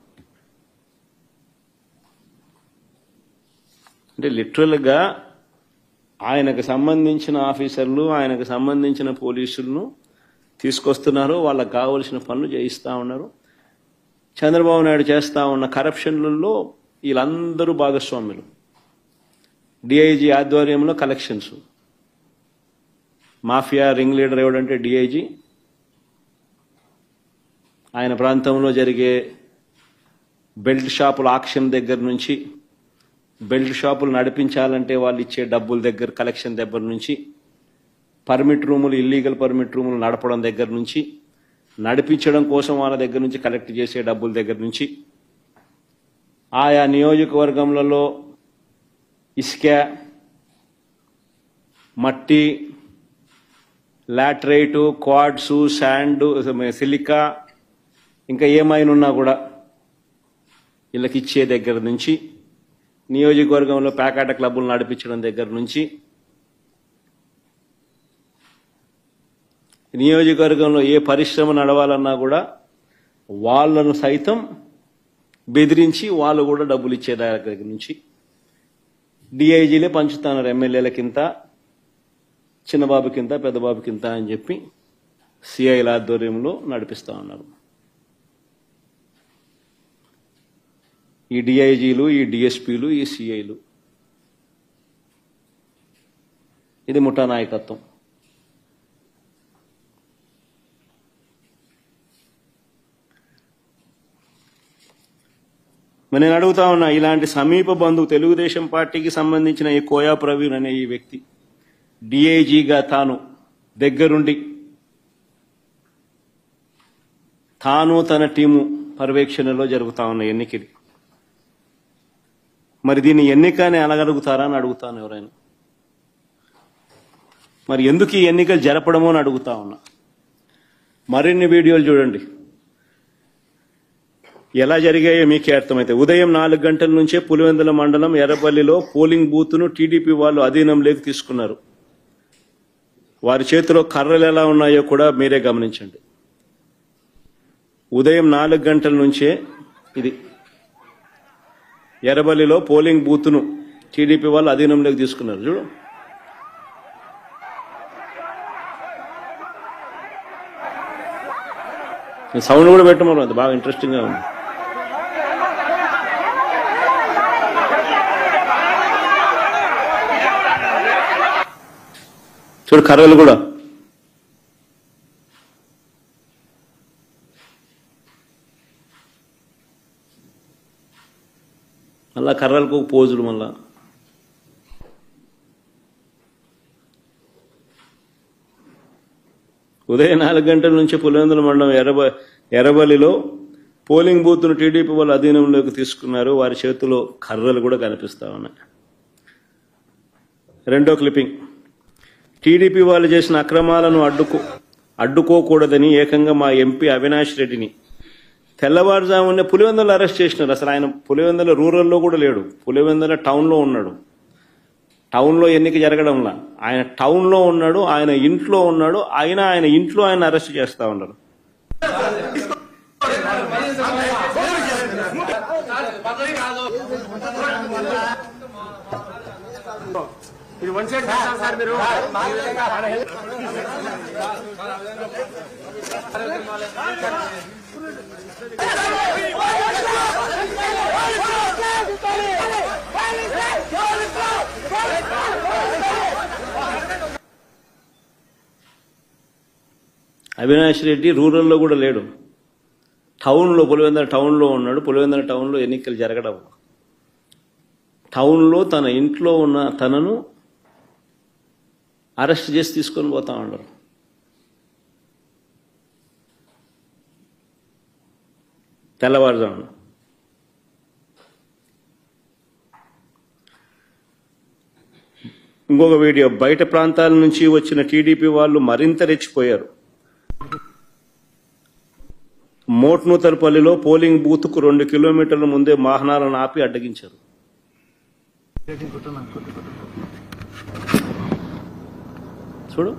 అంటే లిటరల్గా ఆయనకు సంబంధించిన ఆఫీసర్లు, ఆయనకు సంబంధించిన పోలీసులను తీసుకొస్తున్నారు, వాళ్ళకు కావలసిన పనులు చేయిస్తూ ఉన్నారు. చంద్రబాబు నాయుడు చేస్తూ ఉన్న కరప్షన్లలో వీళ్ళందరూ భాగస్వాములు. డిఐజీ ఆధ్వర్యంలో కలెక్షన్స్. మాఫియా రింగ్ లీడర్ ఎవడంటే డిఐజీ. ఆయన ప్రాంతంలో జరిగే బెల్ట్ షాపుల ఆక్షన్ దగ్గర నుంచి, బెల్ట్ షాపులు నడిపించాలంటే వాళ్ళు ఇచ్చే డబ్బుల దగ్గర కలెక్షన్ దగ్గర నుంచి, పర్మిట్ రూములు, ఇల్లీగల్ పర్మిట్ రూములు నడపడం దగ్గర నుంచి, నడిపించడం కోసం వాళ్ళ దగ్గర నుంచి కలెక్ట్ చేసే డబ్బుల దగ్గర నుంచి, ఆయా నియోజకవర్గంలో ఇసుక, మట్టి, లాటరైటు, క్వాడ్సు, శాండ్, సిలికా, ఇంకా ఏమైనా కూడా వీళ్ళకి ఇచ్చే దగ్గర నుంచి, నియోజకవర్గంలో పేకాట క్లబ్బులు నడిపించడం దగ్గర నుంచి, నియోజకవర్గంలో ఏ పరిశ్రమ నడవాలన్నా కూడా వాళ్ళను సైతం బెదిరించి వాళ్ళు కూడా డబ్బులు ఇచ్చే దగ్గర నుంచి డిఐజీలే పంచుతున్నారు. ఎమ్మెల్యేలకింత, చిన్నబాబుకింత, పెద్దబాబుకింత అని చెప్పి సిఐల ఆధ్వర్యంలో నడిపిస్తూ ఉన్నారు. ఈ డిఐజీలు, ఈ డిఎస్పీలు, ఈ సిఐలు. ఇది ముఠా నాయకత్వం. మరి నేను అడుగుతా ఉన్నా, ఇలాంటి సమీప బంధువు తెలుగుదేశం పార్టీకి సంబంధించిన ఈ కోయా ప్రవీణ్ అనే ఈ వ్యక్తి డిఐజీగా తాను దగ్గరుండి తాను తన టీము పర్యవేక్షణలో జరుగుతా ఉన్న ఎన్నికలు. మరి దీన్ని ఎన్నికని అనగలుగుతారా అని అడుగుతాను ఎవరైనా. మరి ఎందుకు ఈ ఎన్నికలు జరపడమో అని అడుగుతా ఉన్నా. మరిన్ని వీడియోలు చూడండి ఎలా జరిగాయో మీకే అర్థమైతే. ఉదయం 4 గంటల నుంచే పులివెందుల మండలం ఎర్రపల్లిలో పోలింగ్ బూత్ను టీడీపీ వాళ్ళు అధీనంలోకి తీసుకున్నారు. వారి చేతిలో కర్రలు ఎలా ఉన్నాయో కూడా మీరే గమనించండి. ఉదయం 4 గంటల నుంచే ఇది ఎర్రబల్లిలో పోలింగ్ బూత్ను టీడీపీ వాళ్ళు అధీనంలోకి తీసుకున్నారు. చూడు, సౌండ్ కూడా పెట్టమన్నారు, అది బాగా ఇంట్రెస్టింగ్ గా ఉంది. చూడు కర్రలు కూడా. మళ్ళా కర్రలకు పోజులు. మళ్ళా ఉదయం 4 గంటల నుంచి పులివెందుల మండలం ఎర్రబల్లిలో పోలింగ్ బూత్ను టీడీపీ వాళ్ళు అధీనంలోకి తీసుకున్నారు. వారి చేతిలో కర్రలు కూడా కనిపిస్తా ఉన్నాయి. రెండో క్లిప్పింగ్. టీడీపీ వాళ్ళు చేసిన అక్రమాలను అడ్డుకోకూడదని ఏకంగా మా ఎంపీ అవినాష్ రెడ్డిని తెల్లవారుజామునే పులివెందులు అరెస్ట్ చేసినారు. అసలు ఆయన పులివెందుల రూరల్లో కూడా లేడు, పులివెందుల టౌన్లో ఉన్నాడు. టౌన్లో ఎన్నిక జరగడంలా ఆయన టౌన్లో ఉన్నాడు, ఆయన ఇంట్లో ఉన్నాడు, ఆయన ఇంట్లో ఆయన అరెస్ట్ చేస్తా ఉన్నారు. అవినాష్ రెడ్డి రూరల్లో కూడా లేడు, టౌన్లో పులివెందుల టౌన్లో ఉన్నాడు. పులివెందుల టౌన్లో ఎన్నికలు జరగడం, టౌన్లో తన ఇంట్లో ఉన్న తనను అరెస్ట్ చేసి తీసుకొని పోతా ఉన్నారు. తెల్లవారుజామున ఇంకొక వీడియో, బయట ప్రాంతాల నుంచి వచ్చిన టీడీపీ వాళ్ళు మరింత రెచ్చిపోయారు. మోట్నూతలపల్లిలో పోలింగ్ బూత్ కు 2 కిలోమీటర్ల ముందే వాహనాలను ఆపి అడ్డగించారు. చూడు,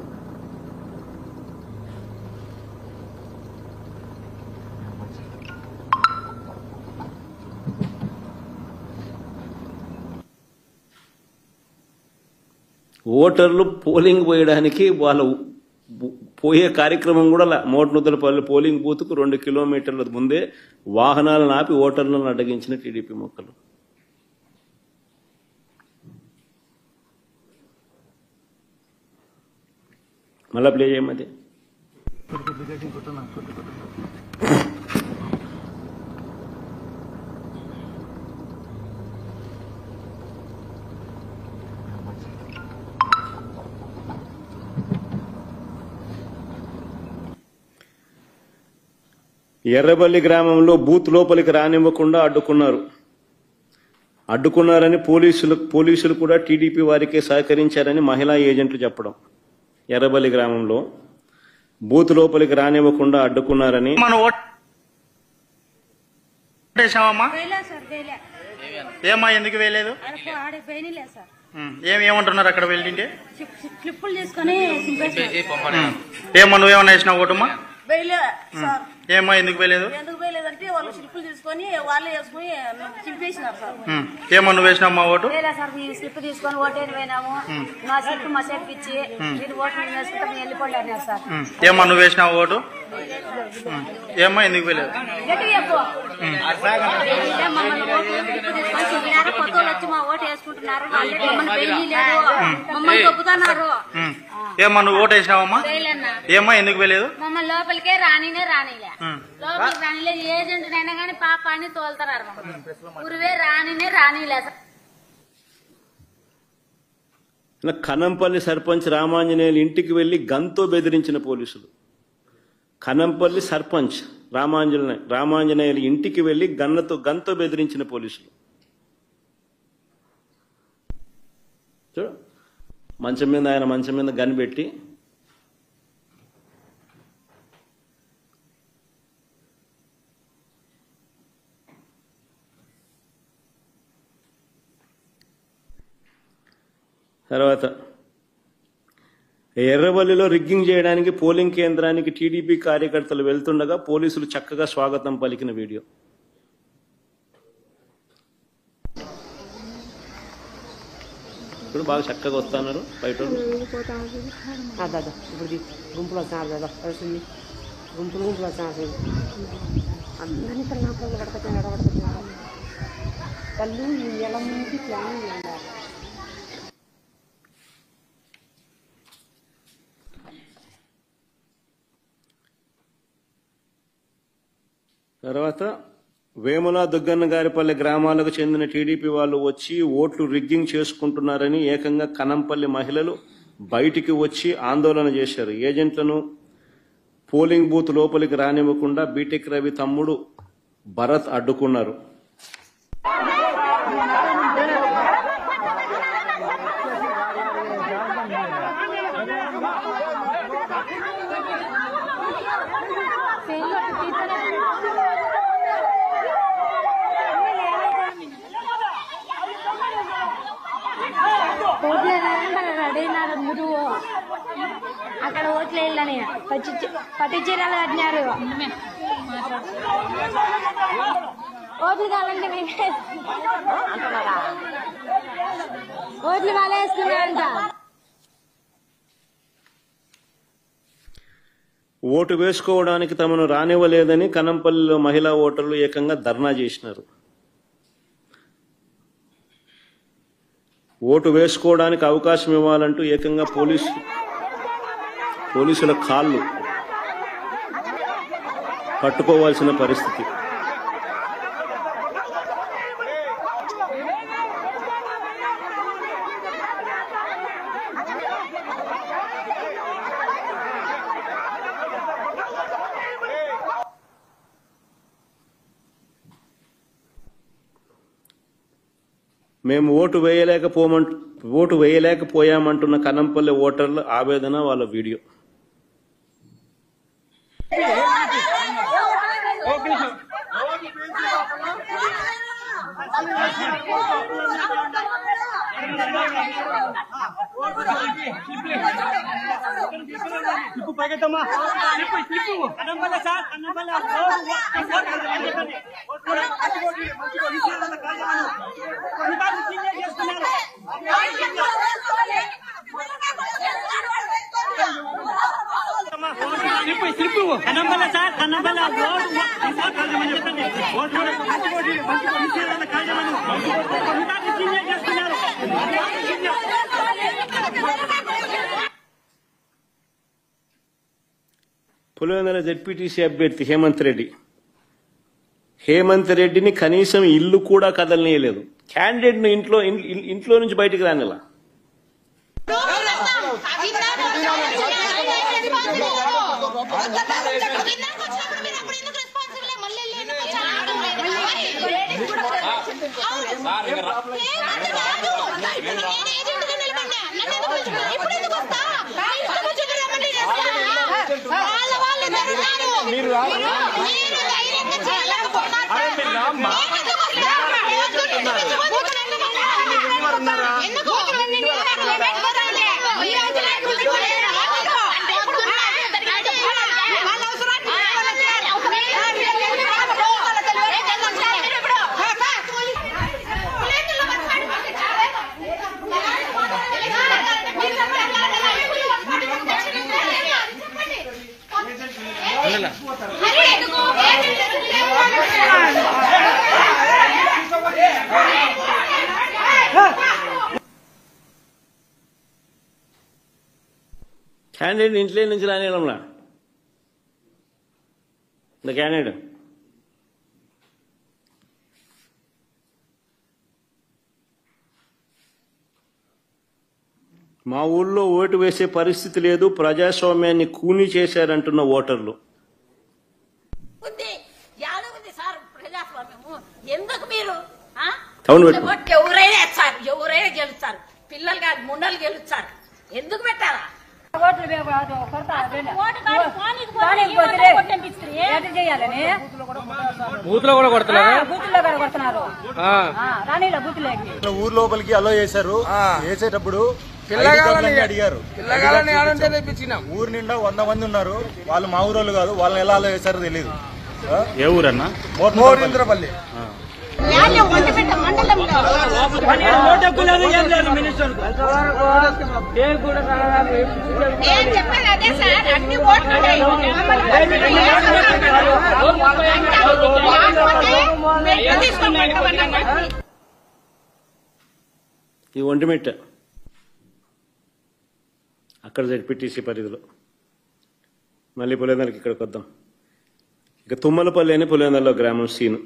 ఓటర్లు పోలింగ్ పోయడానికి వాళ్ళ పోయే కార్యక్రమం కూడా మోట్నూతలపల్లి పోలింగ్ బూత్ కు 2 కిలోమీటర్ల ముందే వాహనాలను ఆపి ఓటర్లను అడ్డగించిన టీడీపీ మొక్కలు. మళ్ళా ప్లే చేయమది. ఎర్రబల్లి గ్రామంలో బూత్ లోపలికి రానివ్వకుండా అడ్డుకున్నారని పోలీసులు కూడా టీడీపీ వారికే సహకరించారని మహిళా ఏజెంట్లు చెప్పడం. ఎర్రబల్లి గ్రామంలో బూత్ లోపలికి రానివ్వకుండా అడ్డుకున్నారని. ఏమా ఎందుకు వేయలేదు? ఏమంటున్నారు అక్కడ వెళ్ళింటే? ఏమా నువ్వేమన్నా వేసినా ఓటమ్మా? ఏమా ఎందుకు వేయలేదు? అంటే వాళ్ళు స్లిప్పులు తీసుకొని వాళ్ళే వేసుకుని చింపేసినారు సార్. ఏమా నువ్వు వేసినామా ఓటు? సార్ మీ స్లిప్ తీసుకొని ఓటేని పోయినాము, మా స్లిప్ మా చేతికి ఇచ్చి మీరు ఓటు మేము వేసుకుంటే మేము వెళ్ళిపోండి అన్నారు సార్. ఏమా నువ్వు వేసినావు ఓటు? ఏమా ఎందుకు వేయలేదు? కొత్త వాళ్ళు వచ్చి మా ఓటు వేసుకుంటున్నారు, మమ్మల్ని పెళ్లి లేదు, మమ్మల్ని తొక్కుతున్నారు. ఏమా నువ్వు ఓటు వేసినావమ్మా? ఏమా ఎందుకు వేయలేదు? మమ్మల్ని లోపలికే రానిలే లోపలికి రానిలే. ఏజెంట్ అయినా కానీ పాప అని తోలుతున్నారు, ఊరివే రానిలే. కనంపల్లి సర్పంచ్ రామాంజనేయులు ఇంటికి వెళ్లి గన్తో బెదిరించిన పోలీసులు. కనంపల్లి సర్పంచ్ రామాంజనేయులు ఇంటికి వెళ్లి గన్తో బెదిరించిన పోలీసులు. చూడు, ఆయన మంచం మీద గన్ పెట్టి తర్వాత ఎర్రవల్లిలో రిగ్గింగ్ చేయడానికి పోలింగ్ కేంద్రానికి టీడీపీ కార్యకర్తలు వెళ్తుండగా పోలీసులు చక్కగా స్వాగతం పలికిన వీడియో. ఇప్పుడు బాగా చక్కగా వస్తున్నారు బయట. తర్వాత వేముల దుగ్గన్నగారిపల్లి గ్రామాలకు చెందిన టీడీపీ వాళ్ళు వచ్చి ఓట్లు రిగ్గింగ్ చేసుకుంటున్నారని ఏకంగా కనంపల్లి మహిళలు బయటికి వచ్చి ఆందోళన చేశారు. ఏజెంట్లను పోలింగ్ బూత్ లోపలికి రానివ్వకుండా బీటెక్ రవి తమ్ముడు భరత్ అడ్డుకున్నారు. Thank you. అక్కడ ఓట్లు వేయాలని పట్టు చీరలు కట్టినారు. ఓట్లు కావాలంటే మేమే ఓట్లు వాళ్ళే వేసుకున్నారంట. ఓటు వేసుకోవడానికి తమను రానివ్వలేదని కనంపల్లిలో మహిళా ఓటర్లు ఏకంగా ధర్నా చేసినారు. ఓటు వేసుకోవడానికి అవకాశం ఇవ్వాలంటూ ఏకంగా పోలీసుల కాళ్ళు పట్టుకోవాల్సిన పరిస్థితి. మేము ఓటు వేయలేకపోయామంటున్న కనంపల్లి ఓటర్ల ఆవేదన, వాళ్ళ వీడియో. పులివెందుల జెడ్పీటీసీ అభ్యర్థి హేమంత్ రెడ్డిని కనీసం ఇల్లు కూడా కదలనీయలేదు. క్యాండిడేట్ ను ఇంట్లో నుంచి బయటికి రానిలా. క్యాండిడేట్ ఇంట్లో నుంచి రానిలా క్యాండిడేట్ మా ఊళ్ళో ఓటు వేసే పరిస్థితి లేదు, ప్రజాస్వామ్యాన్ని కూని చేశారంటున్న ఓటర్లు. ఎందుకు మీరు ఎవరైనా గెలుస్తారు, పిల్లలు కాదు ముండలు గెలుస్తారు, ఎందుకు పెట్టాలా? ఊరు లోపలికి అలో చేశారు. వేసేటప్పుడు అడిగారు. ఊరు నిండా 100 మంది ఉన్నారు. వాళ్ళు మా ఊరోళ్ళు కాదు. వాళ్ళని ఎలా అలో చేశారో తెలియదు. ఏ ఊరన్నా? మోరింద్రపల్లి. ఈ ఒంటిమిట్ట అక్కడ జెడ్పీటీసీ పరిధిలో. మళ్ళీ పులివెందులకి ఇక్కడికి వద్దాం. ఇక తుమ్మలపల్లి అని పులివెందులలో గ్రామం సీను.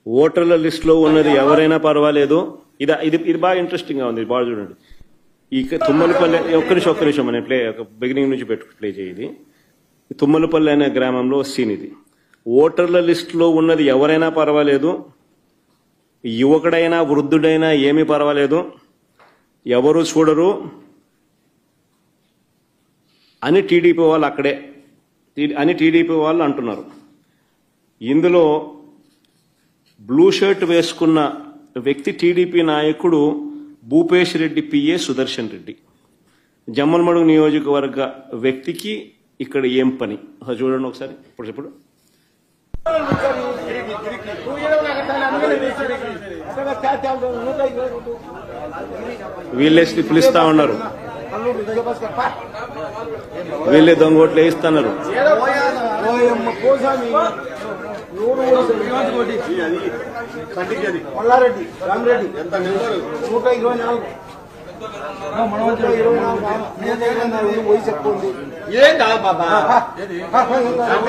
ఓటర్ల లిస్టులో ఉన్నది ఎవరైనా పర్వాలేదు. ఇది బాగా ఇంట్రెస్టింగ్ గా ఉంది, బాగా చూడండి. ఇక తుమ్మలపల్లి ఒక్క నిమిషం మనం బిగినింగ్ నుంచి ప్లే చేయాలి. తుమ్మలపల్లి అనే గ్రామంలో సీన్ ఇది. ఓటర్ల లిస్టులో ఉన్నది ఎవరైనా పర్వాలేదు, యువకుడైనా వృద్ధుడైనా ఏమీ పర్వాలేదు, ఎవరు చూడరు అని టీడీపీ వాళ్ళు అంటున్నారు. ఇందులో బ్లూ షర్ట్ వేసుకున్న వ్యక్తి టీడీపీ నాయకుడు భూపేష్ రెడ్డి పిఏ సుదర్శన్ రెడ్డి. జమ్మలమడుగు నియోజకవర్గ వ్యక్తికి ఇక్కడ ఏం పని చూడండి ఒకసారి. ఇప్పుడు వీళ్ళే స్లిప్లు ఇస్తా ఉన్నారు, వీళ్ళే దొంగోట్లు వేయిస్తున్నారు. మల్లారెడ్డి రామరెడ్డి 124 వయసు ఎక్కువ ఉంది. ఏం కాదు బాబా,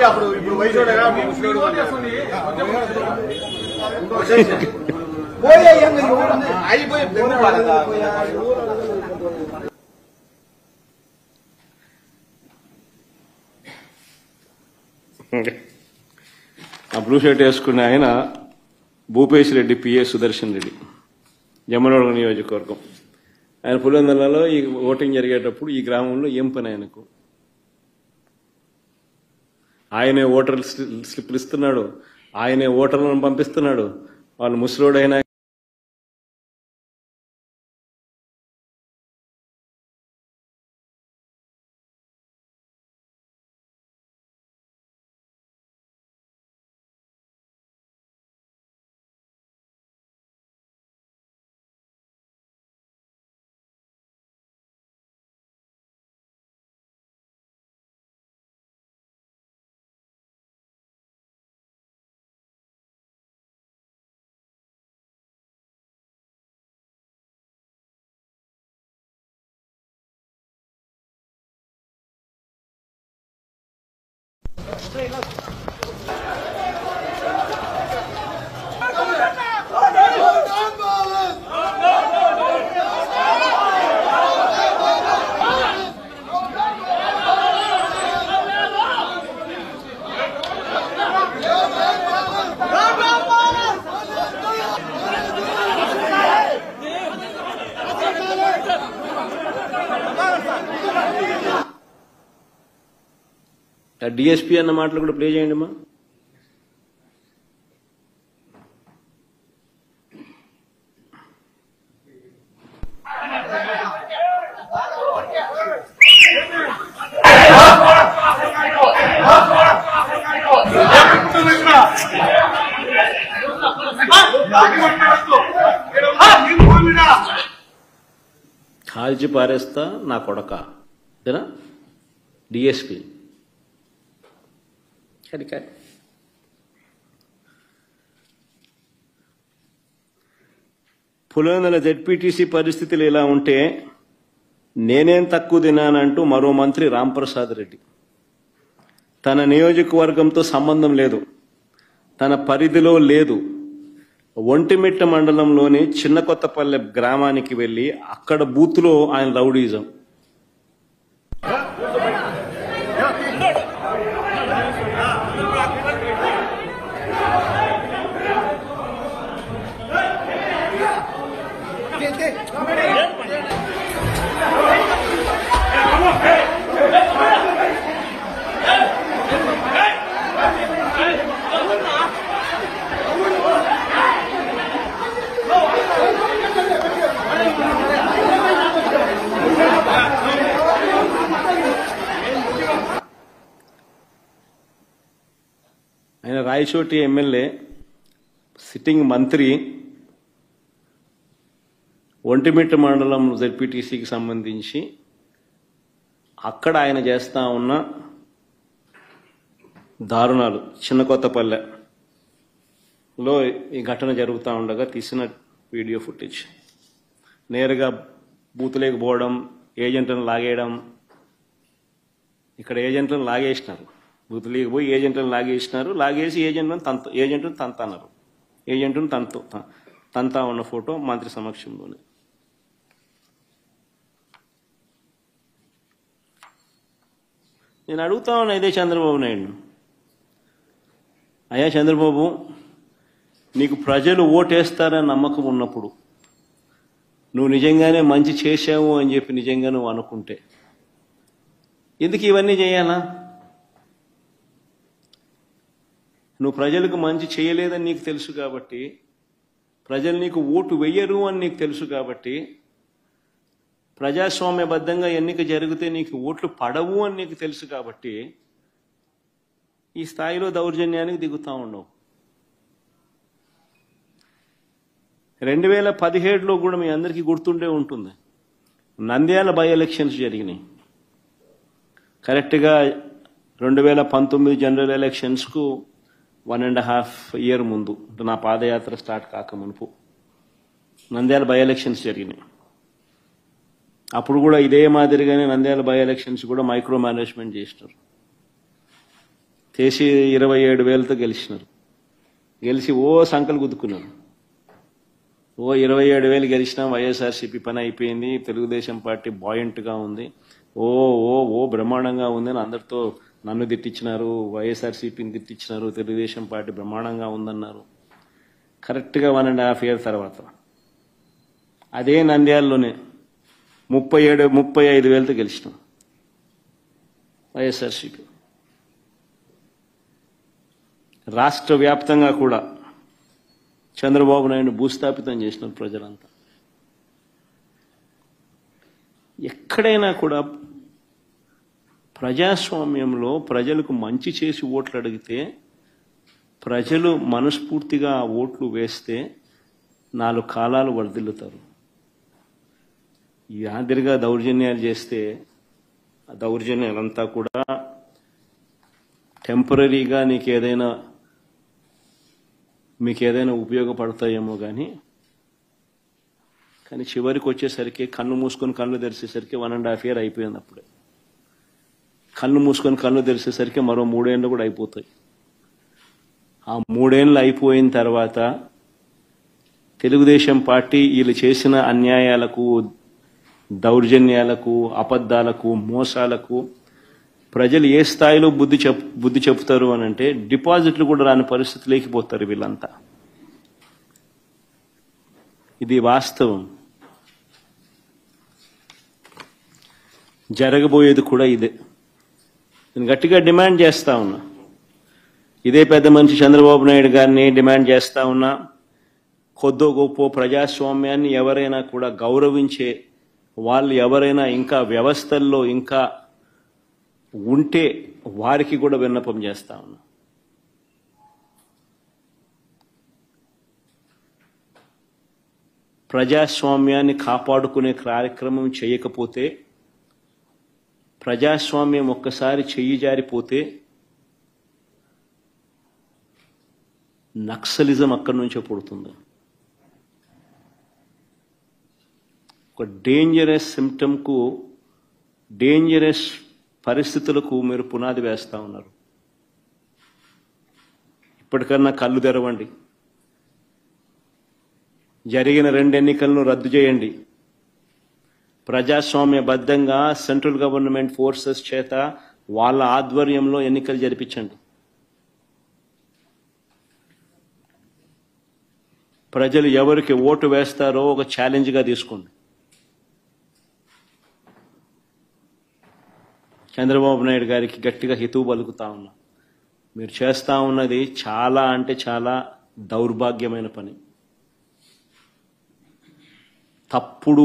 అప్పుడు ఇప్పుడు వయసు అయిపోయి ఆ బ్లూ షర్ట్ వేసుకున్న ఆయన భూపేష్ రెడ్డి, పిఎస్ సుదర్శన్ రెడ్డి, జమ్మలమడుగు నియోజకవర్గం. ఆయన పులివెందులలో ఈ ఓటింగ్ జరిగేటప్పుడు ఈ గ్రామంలో ఏం పని ఆయనకు? ఆయనే ఓటర్ స్లిప్లు ఇస్తున్నాడు, ఆయనే ఓటర్లను పంపిస్తున్నాడు. వాళ్ళు ముసలోడైనా డిఎస్పీ అన్న మాటలు కూడా ప్లే చేయండి అమ్మా. కాల్చి పారేస్తా నా కొడక డిఎస్పీ. పులివెందుల జెడ్పీటీసీ పరిస్థితులు ఇలా ఉంటే నేనేం తక్కువ తిన్నానంటూ మరో మంత్రి రాంప్రసాద్ రెడ్డి తన నియోజకవర్గంతో సంబంధం లేదు, తన పరిధిలో లేదు, ఒంటిమిట్ట మండలంలోని చిన్న కొత్తపల్లె గ్రామానికి వెళ్లి అక్కడ బూత్లో ఆయన రౌడీజం. ఆయన రాయచోటి ఎమ్మెల్యే, సిట్టింగ్ మంత్రి, ఒంటిమిట్ట మండలం జెడ్పీటీసీకి సంబంధించి అక్కడ ఆయన చేస్తా ఉన్న దారుణాలు, చిన్న కొత్తపల్లెలో ఈ ఘటన జరుగుతూ ఉండగా తీసిన వీడియో ఫుటేజ్. నేరుగా బూతులేకి పోవడం, ఏజెంట్లను లాగేయడం. ఇక్కడ ఏజెంట్లను లాగేసినారు, బూతులేకి పోయి ఏజెంట్లను లాగేసినారు. లాగేసి ఏజెంట్ను తంతన్నారు. ఏజెంట్ను తంతా ఉన్న ఫోటో మంత్రి సమక్షంలోనే. నేను అడుగుతా ఉన్నా ఇదే చంద్రబాబు నాయుడు, అయ్యా చంద్రబాబు, నీకు ప్రజలు ఓటేస్తారని నమ్మకం ఉన్నప్పుడు, నువ్వు నిజంగానే మంచి చేశావు అని చెప్పి నిజంగా నువ్వు అనుకుంటే ఎందుకు ఇవన్నీ చేయాలా? నువ్వు ప్రజలకు మంచి చేయలేదని నీకు తెలుసు కాబట్టి, ప్రజలు నీకు ఓటు వెయ్యరు అని నీకు తెలుసు కాబట్టి, ప్రజాస్వామ్యబద్ధంగా ఎన్నిక జరిగితే నీకు ఓట్లు పడవు అని నీకు తెలుసు కాబట్టి ఈ స్థాయిలో దౌర్జన్యానికి దిగుతా ఉండవు. 2017లో కూడా మీ అందరికీ గుర్తుండే ఉంటుంది, నంద్యాల బై ఎలక్షన్స్ జరిగినాయి. కరెక్ట్గా 2019 జనరల్ ఎలక్షన్స్కు 1.5 year ముందు, నా పాదయాత్ర స్టార్ట్ కాక మునుపు నంద్యాల బై ఎలక్షన్స్ జరిగినాయి. అప్పుడు కూడా ఇదే మాదిరిగానే నంద్యాల బై ఎలక్షన్స్ కూడా మైక్రో మేనేజ్మెంట్ చేసినారు. చేసి 27,000తో గెలిచినారు. గెలిచి సంకలు గుద్దుకున్నారు. 27,000 గెలిచినా వైఎస్ఆర్సీపీ పని అయిపోయింది, తెలుగుదేశం పార్టీ బాయింట్గా ఉంది, బ్రహ్మాండంగా ఉంది అని అందరితో నన్ను తిట్టించినారు, వైఎస్ఆర్సీపీని తిట్టించినారు, తెలుగుదేశం పార్టీ బ్రహ్మాండంగా ఉందన్నారు. కరెక్ట్గా 1.5 year తర్వాత అదే నంద్యాలలోనే 35,000తో గెలిచినాం వైఎస్ఆర్సీపీ. రాష్ట్ర వ్యాప్తంగా కూడా చంద్రబాబు నాయుడు భూస్థాపితం చేసినారు ప్రజలంతా. ఎక్కడైనా కూడా ప్రజాస్వామ్యంలో ప్రజలకు మంచి చేసి ఓట్లు అడిగితే ప్రజలు మనస్ఫూర్తిగా ఆ ఓట్లు వేస్తే 4 కాలాలు వర్ధిల్లుతారు. ఈ మాదిరిగా దౌర్జన్యాలు చేస్తే ఆ దౌర్జన్యాలంతా కూడా టెంపరీగా మీకు ఏదైనా ఉపయోగపడతాయేమో కానీ చివరికి వచ్చేసరికి కన్ను మూసుకొని కళ్ళు తెరిచేసరికి 1.5 year అయిపోయింది. అప్పుడే కన్ను మూసుకొని కళ్ళు తెరిచేసరికి మరో 3 ఏళ్ళు కూడా అయిపోతాయి. ఆ 3 ఏళ్ళు అయిపోయిన తర్వాత తెలుగుదేశం పార్టీ వీళ్ళు చేసిన అన్యాయాలకు, దౌర్జన్యాలకు, అబద్ధాలకు, మోసాలకు ప్రజలు ఏ స్థాయిలో బుద్ధి చెప్తారు అని అంటే డిపాజిట్లు కూడా రాని పరిస్థితి లేకపోతారు వీళ్ళంతా. ఇది వాస్తవం. జరగబోయేది కూడా ఇదే. నేను గట్టిగా డిమాండ్ చేస్తా ఉన్నా, ఇదే పెద్ద మనిషి చంద్రబాబు నాయుడు గారిని డిమాండ్ చేస్తా ఉన్నా, కొద్దో గొప్ప ప్రజాస్వామ్యాన్ని ఎవరైనా కూడా గౌరవించే వాళ్ళు ఎవరైనా ఇంకా వ్యవస్థల్లో ఇంకా ఉంటే వారికి కూడా విన్నపం చేస్తా ఉన్నా. ప్రజాస్వామ్యాన్ని కాపాడుకునే కార్యక్రమం చేయకపోతే, ప్రజాస్వామ్యం ఒక్కసారి చెయ్యి జారిపోతే నక్సలిజం అక్కడి నుంచే పుడుతుంది. ఒక డేంజరస్ సిమ్టమ్కు, డేంజరస్ పరిస్థితులకు మీరు పునాది వేస్తా ఉన్నారు. ఇప్పటికన్నా కళ్ళు తెరవండి. జరిగిన 2 ఎన్నికలను రద్దు చేయండి. ప్రజాస్వామ్యబద్ధంగా సెంట్రల్ గవర్నమెంట్ ఫోర్సెస్ చేత వాళ్ళ ఆధ్వర్యంలో ఎన్నికలు జరిపించండి. ప్రజలు ఎవరికి ఓటు వేస్తారో ఒక ఛాలెంజ్గా తీసుకోండి. చంద్రబాబు నాయుడు గారికి గట్టిగా హితవు పలుకుతా ఉన్నా, మీరు చేస్తా ఉన్నది చాలా అంటే చాలా దౌర్భాగ్యమైన పని. తప్పుడు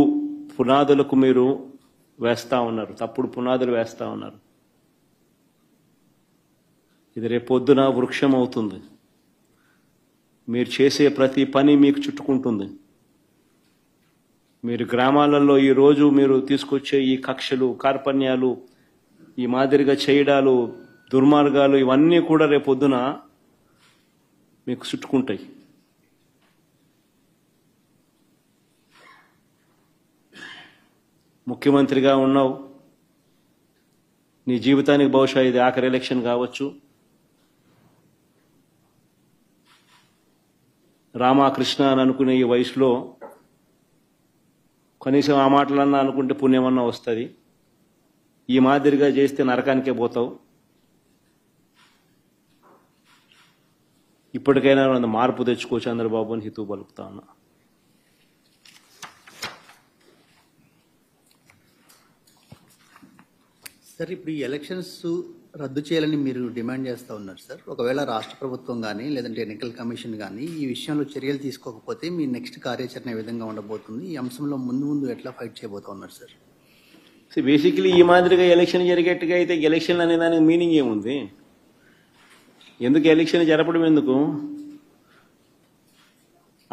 పునాదులకు మీరు వేస్తా ఉన్నారు, తప్పుడు పునాదులు వేస్తా ఉన్నారు. ఇది రేపొద్దున వృక్షం అవుతుంది. మీరు చేసే ప్రతి పని మీకు చుట్టుకుంటుంది. మీరు గ్రామాలలో ఈరోజు మీరు తీసుకొచ్చే ఈ కక్షలు, కార్పణ్యాలు, ఈ మాదిరిగా చేయడాలు, దుర్మార్గాలు ఇవన్నీ కూడా రేపొద్దున మీకు చుట్టుకుంటాయి. ముఖ్యమంత్రిగా ఉన్నావు, నీ జీవితానికి బహుశా ఇది ఆఖరి ఎలక్షన్ కావచ్చు. రామకృష్ణ అని అనుకునే ఈ వయసులో కనీసం ఆ మాటలన్నా అనుకుంటే పుణ్యమన్నా వస్తుంది. ఈ మాదిరిగా చేస్తే నరకానికే పోతావు. ఇప్పటికైనా మార్పు తెచ్చుకో చంద్రబాబు అని హితవు పలుకుతా ఉన్నా. సార్, ఇప్పుడు ఈ ఎలక్షన్స్ రద్దు చేయాలని మీరు డిమాండ్ చేస్తూ ఉన్నారు సార్. ఒకవేళ రాష్ట్ర ప్రభుత్వం కానీ లేదంటే ఎన్నికల కమిషన్ కానీ ఈ విషయంలో చర్యలు తీసుకోకపోతే మీ నెక్స్ట్ కార్యాచరణ ఏ విధంగా ఉండబోతుంది? ఈ అంశంలో ముందు ఎట్లా ఫైట్ చేయబోతా ఉన్నారు సార్? సో బేసికలీ ఈ మాదిరిగా ఎలక్షన్ జరిగేట్టుగా అయితే ఎలక్షన్ అనే దానికి మీనింగ్ ఏముంది? ఎందుకు ఎలక్షన్ జరపడం ఎందుకు?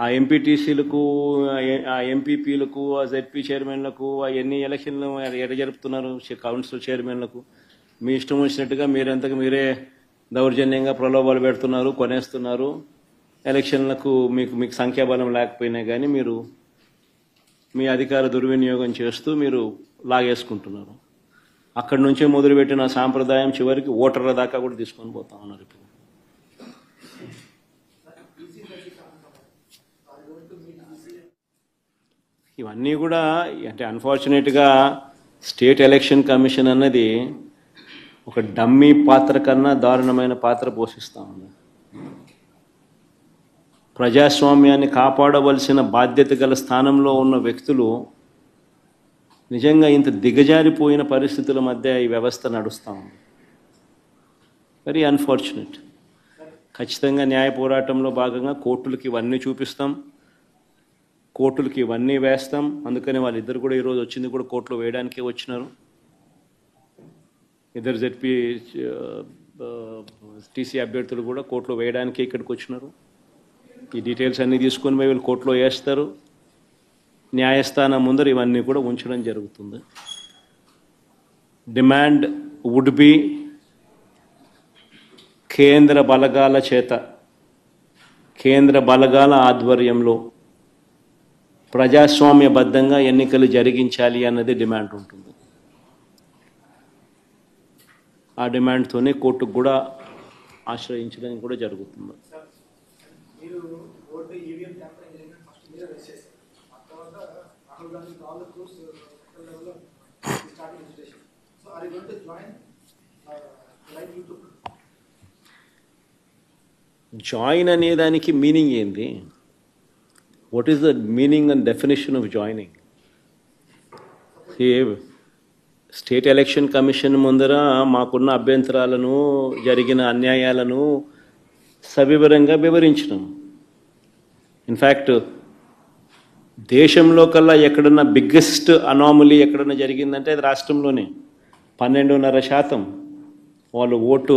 ఆ ఎంపీటీసీలకు, ఆ ఎంపీపీలకు, ఆ జెడ్పీ చైర్మన్లకు ఎన్ని ఎలక్షన్లు ఎట జరుపుతున్నారు? కౌన్సిల్ చైర్మన్లకు మీ ఇష్టం వచ్చినట్టుగా మీరంతకు మీరే దౌర్జన్యంగా ప్రలోభాలు పెడుతున్నారు, కొనేస్తున్నారు. ఎలక్షన్లకు మీకు సంఖ్యాబలం లేకపోయినా కానీ మీరు మీ అధికార దుర్వినియోగం చేస్తూ మీరు లాగేసుకుంటున్నారు. అక్కడి నుంచే మొదలుపెట్టిన సాంప్రదాయం చివరికి ఓటర్ల దాకా కూడా తీసుకొని పోతా ఉన్నారు. ఇప్పుడు ఇవన్నీ కూడా అంటే అన్ఫార్చునేట్గా స్టేట్ ఎలక్షన్ కమిషన్ అన్నది ఒక డమ్మీ పాత్ర కన్నా దారుణమైన పాత్ర పోషిస్తూ ఉంది. ప్రజాస్వామ్యాన్ని కాపాడవలసిన బాధ్యత గల స్థానంలో ఉన్న వ్యక్తులు నిజంగా ఇంత దిగజారిపోయిన పరిస్థితుల మధ్య ఈ వ్యవస్థ నడుస్తూ ఉంది. Very unfortunate. ఖచ్చితంగా న్యాయ పోరాటంలో భాగంగా కోర్టులకి ఇవన్నీ చూపిస్తాం, కోర్టులకి ఇవన్నీ వేస్తాం. అందుకని వాళ్ళిద్దరు కూడా ఈరోజు వచ్చింది కూడా కోర్టులో వేయడానికే వచ్చినారు. ఇద్దరు జెడ్పీ టీసీ అభ్యర్థులు కూడా కోర్టులో వేయడానికే ఇక్కడికి వచ్చినారు. ఈ డీటెయిల్స్ అన్నీ తీసుకొని పోయి వీళ్ళు కోర్టులో వేస్తారు. న్యాయస్థానం ముందర ఇవన్నీ కూడా ఉంచడం జరుగుతుంది. డిమాండ్ వుడ్ బి కేంద్ర బలగాల చేత, కేంద్ర బలగాల ఆధ్వర్యంలో ప్రజాస్వామ్యబద్ధంగా ఎన్నికలు జరిగించాలి అన్నది డిమాండ్ ఉంటుంది. ఆ డిమాండ్తోనే కోర్టుకు కూడా ఆశ్రయించడం కూడా జరుగుతుంది. జాయిన్ అనేదానికి మీనింగ్ ఏంది? What is the meaning and definition of joining? State election commission ముందర మాకున్న అభ్యంతరాలను, జరిగిన అన్యాయాలను సవివరంగా వివరించినాం. ఇన్ఫ్యాక్ట్ దేశంలో కల్లా ఎక్కడన్నా బిగ్గెస్ట్ అనామలీ ఎక్కడన్నా జరిగిందంటే అది రాష్ట్రంలోనే. 12.5% వాళ్ళు ఓటు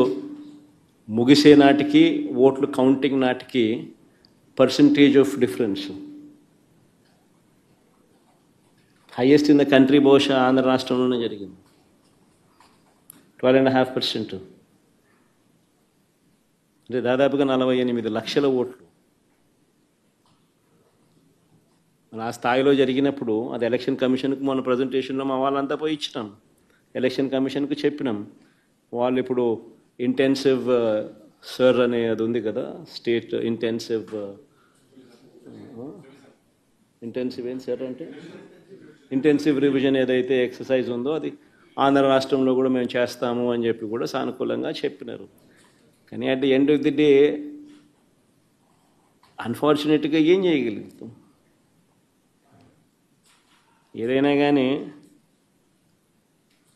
ముగిసే నాటికి, ఓట్లు కౌంటింగ్ నాటికి percentage of difference highest in the country. బహుశా ఆంధ్ర రాష్ట్రంలోనే జరిగింది. 12.5%. అంటే దాదాపుగా 48 లక్షల ఓట్లు. ఆ స్థాయిలో జరిగినప్పుడు అది ఎలక్షన్ కమిషన్కి మన ప్రజెంటేషన్లో మా వాళ్ళంతా పోయి ఇచ్చినాం. ఎలక్షన్ కమిషన్కి చెప్పినాం. వాళ్ళు ఇప్పుడు ఇంటెన్సివ్ సర్ అనే అది ఉంది కదా, స్టేట్ ఇంటెన్సివ్ ఏం సార్ అంటే ఇంటెన్సివ్ రివిజన్ ఏదైతే ఎక్సర్సైజ్ ఉందో అది ఆంధ్ర రాష్ట్రంలో కూడా మేము చేస్తాము అని చెప్పి కూడా సానుకూలంగా చెప్పినారు. కానీ at the end of the day అన్ఫార్చునేట్గా ఏం చేయగలుగుతాం? ఏదైనా కానీ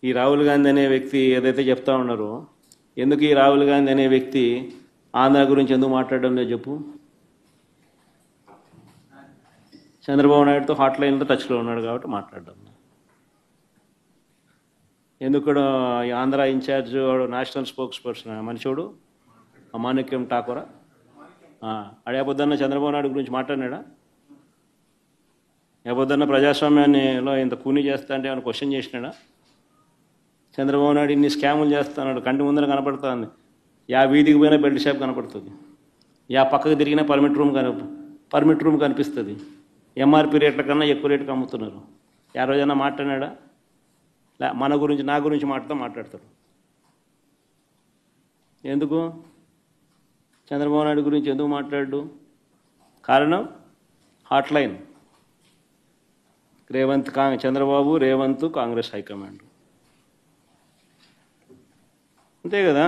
ఈ రాహుల్ గాంధీ అనే వ్యక్తి ఏదైతే చెప్తా ఉన్నారో, ఎందుకు ఈ రాహుల్ గాంధీ అనే వ్యక్తి ఆంధ్ర గురించి ఎందుకు మాట్లాడడం లేదు చెప్పు? చంద్రబాబు నాయుడుతో హాట్ లైన్లో టచ్లో ఉన్నాడు కాబట్టి మాట్లాడడం. ఎందుకు Andhra in-charge national spokesperson మనిషోడు మాణిక్యం ఠాకూరా అడే పొద్దున్న చంద్రబాబు నాయుడు గురించి మాట్లాడినాడా? ఏ పొద్దున్న ప్రజాస్వామ్యాన్నిలో ఇంత కూనీ చేస్తా అంటే ఏమైనా క్వశ్చన్ చేసినాడా? చంద్రబాబు నాయుడు ఇన్ని స్కాములు చేస్తున్నాడు, కంటి ముందర కనపడుతుంది. యా వీధికి పోయినా బెల్ట్ షాప్ కనపడుతుంది, యా పక్కకు తిరిగినా పర్మిట్ రూమ్ కనిపిస్తుంది. ఎంఆర్పి రేట్ల కన్నా ఎక్కువ రేటుకి అమ్ముతున్నారు. ఏ రోజైనా మాట్లాడినాడా? మన గురించి, నా గురించి మాట్లాడతాడు. ఎందుకు చంద్రబాబు నాయుడు గురించి ఎందుకు మాట్లాడు? కారణం hot line. Chandrababu, Revanth, Congress high command. అంతే కదా.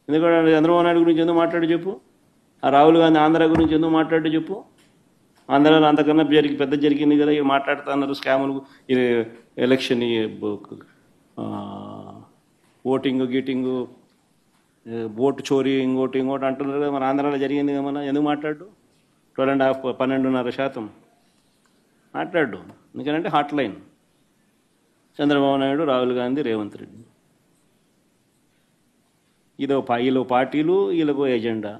ఎందుకంటే చంద్రబాబు నాయుడు గురించి ఎందుకు మాట్లాడు చెప్పు? ఆ రాహుల్ గాంధీ ఆంధ్ర గురించి ఎందుకు మాట్లాడు చెప్పు? ఆంధ్రాలో అంతకన్నా పెద్ద జరిగింది కదా, ఇక మాట్లాడుతూ అన్నారు స్కాములు, ఇది ఎలక్షన్, ఓటింగ్ గీటింగు, ఓటు చోరీ, ఇంకోటి అంటున్నారు కదా. మన ఆంధ్రాలో జరిగింది కదా, మన ఎందుకు మాట్లాడు? 12.5% మాట్లాడు. ఎందుకంటే హాట్ లైన్. చంద్రబాబు నాయుడు, రాహుల్ గాంధీ, రేవంత్ రెడ్డి. వీళ్ళు పార్టీలు, వీళ్ళకు ఎజెండా.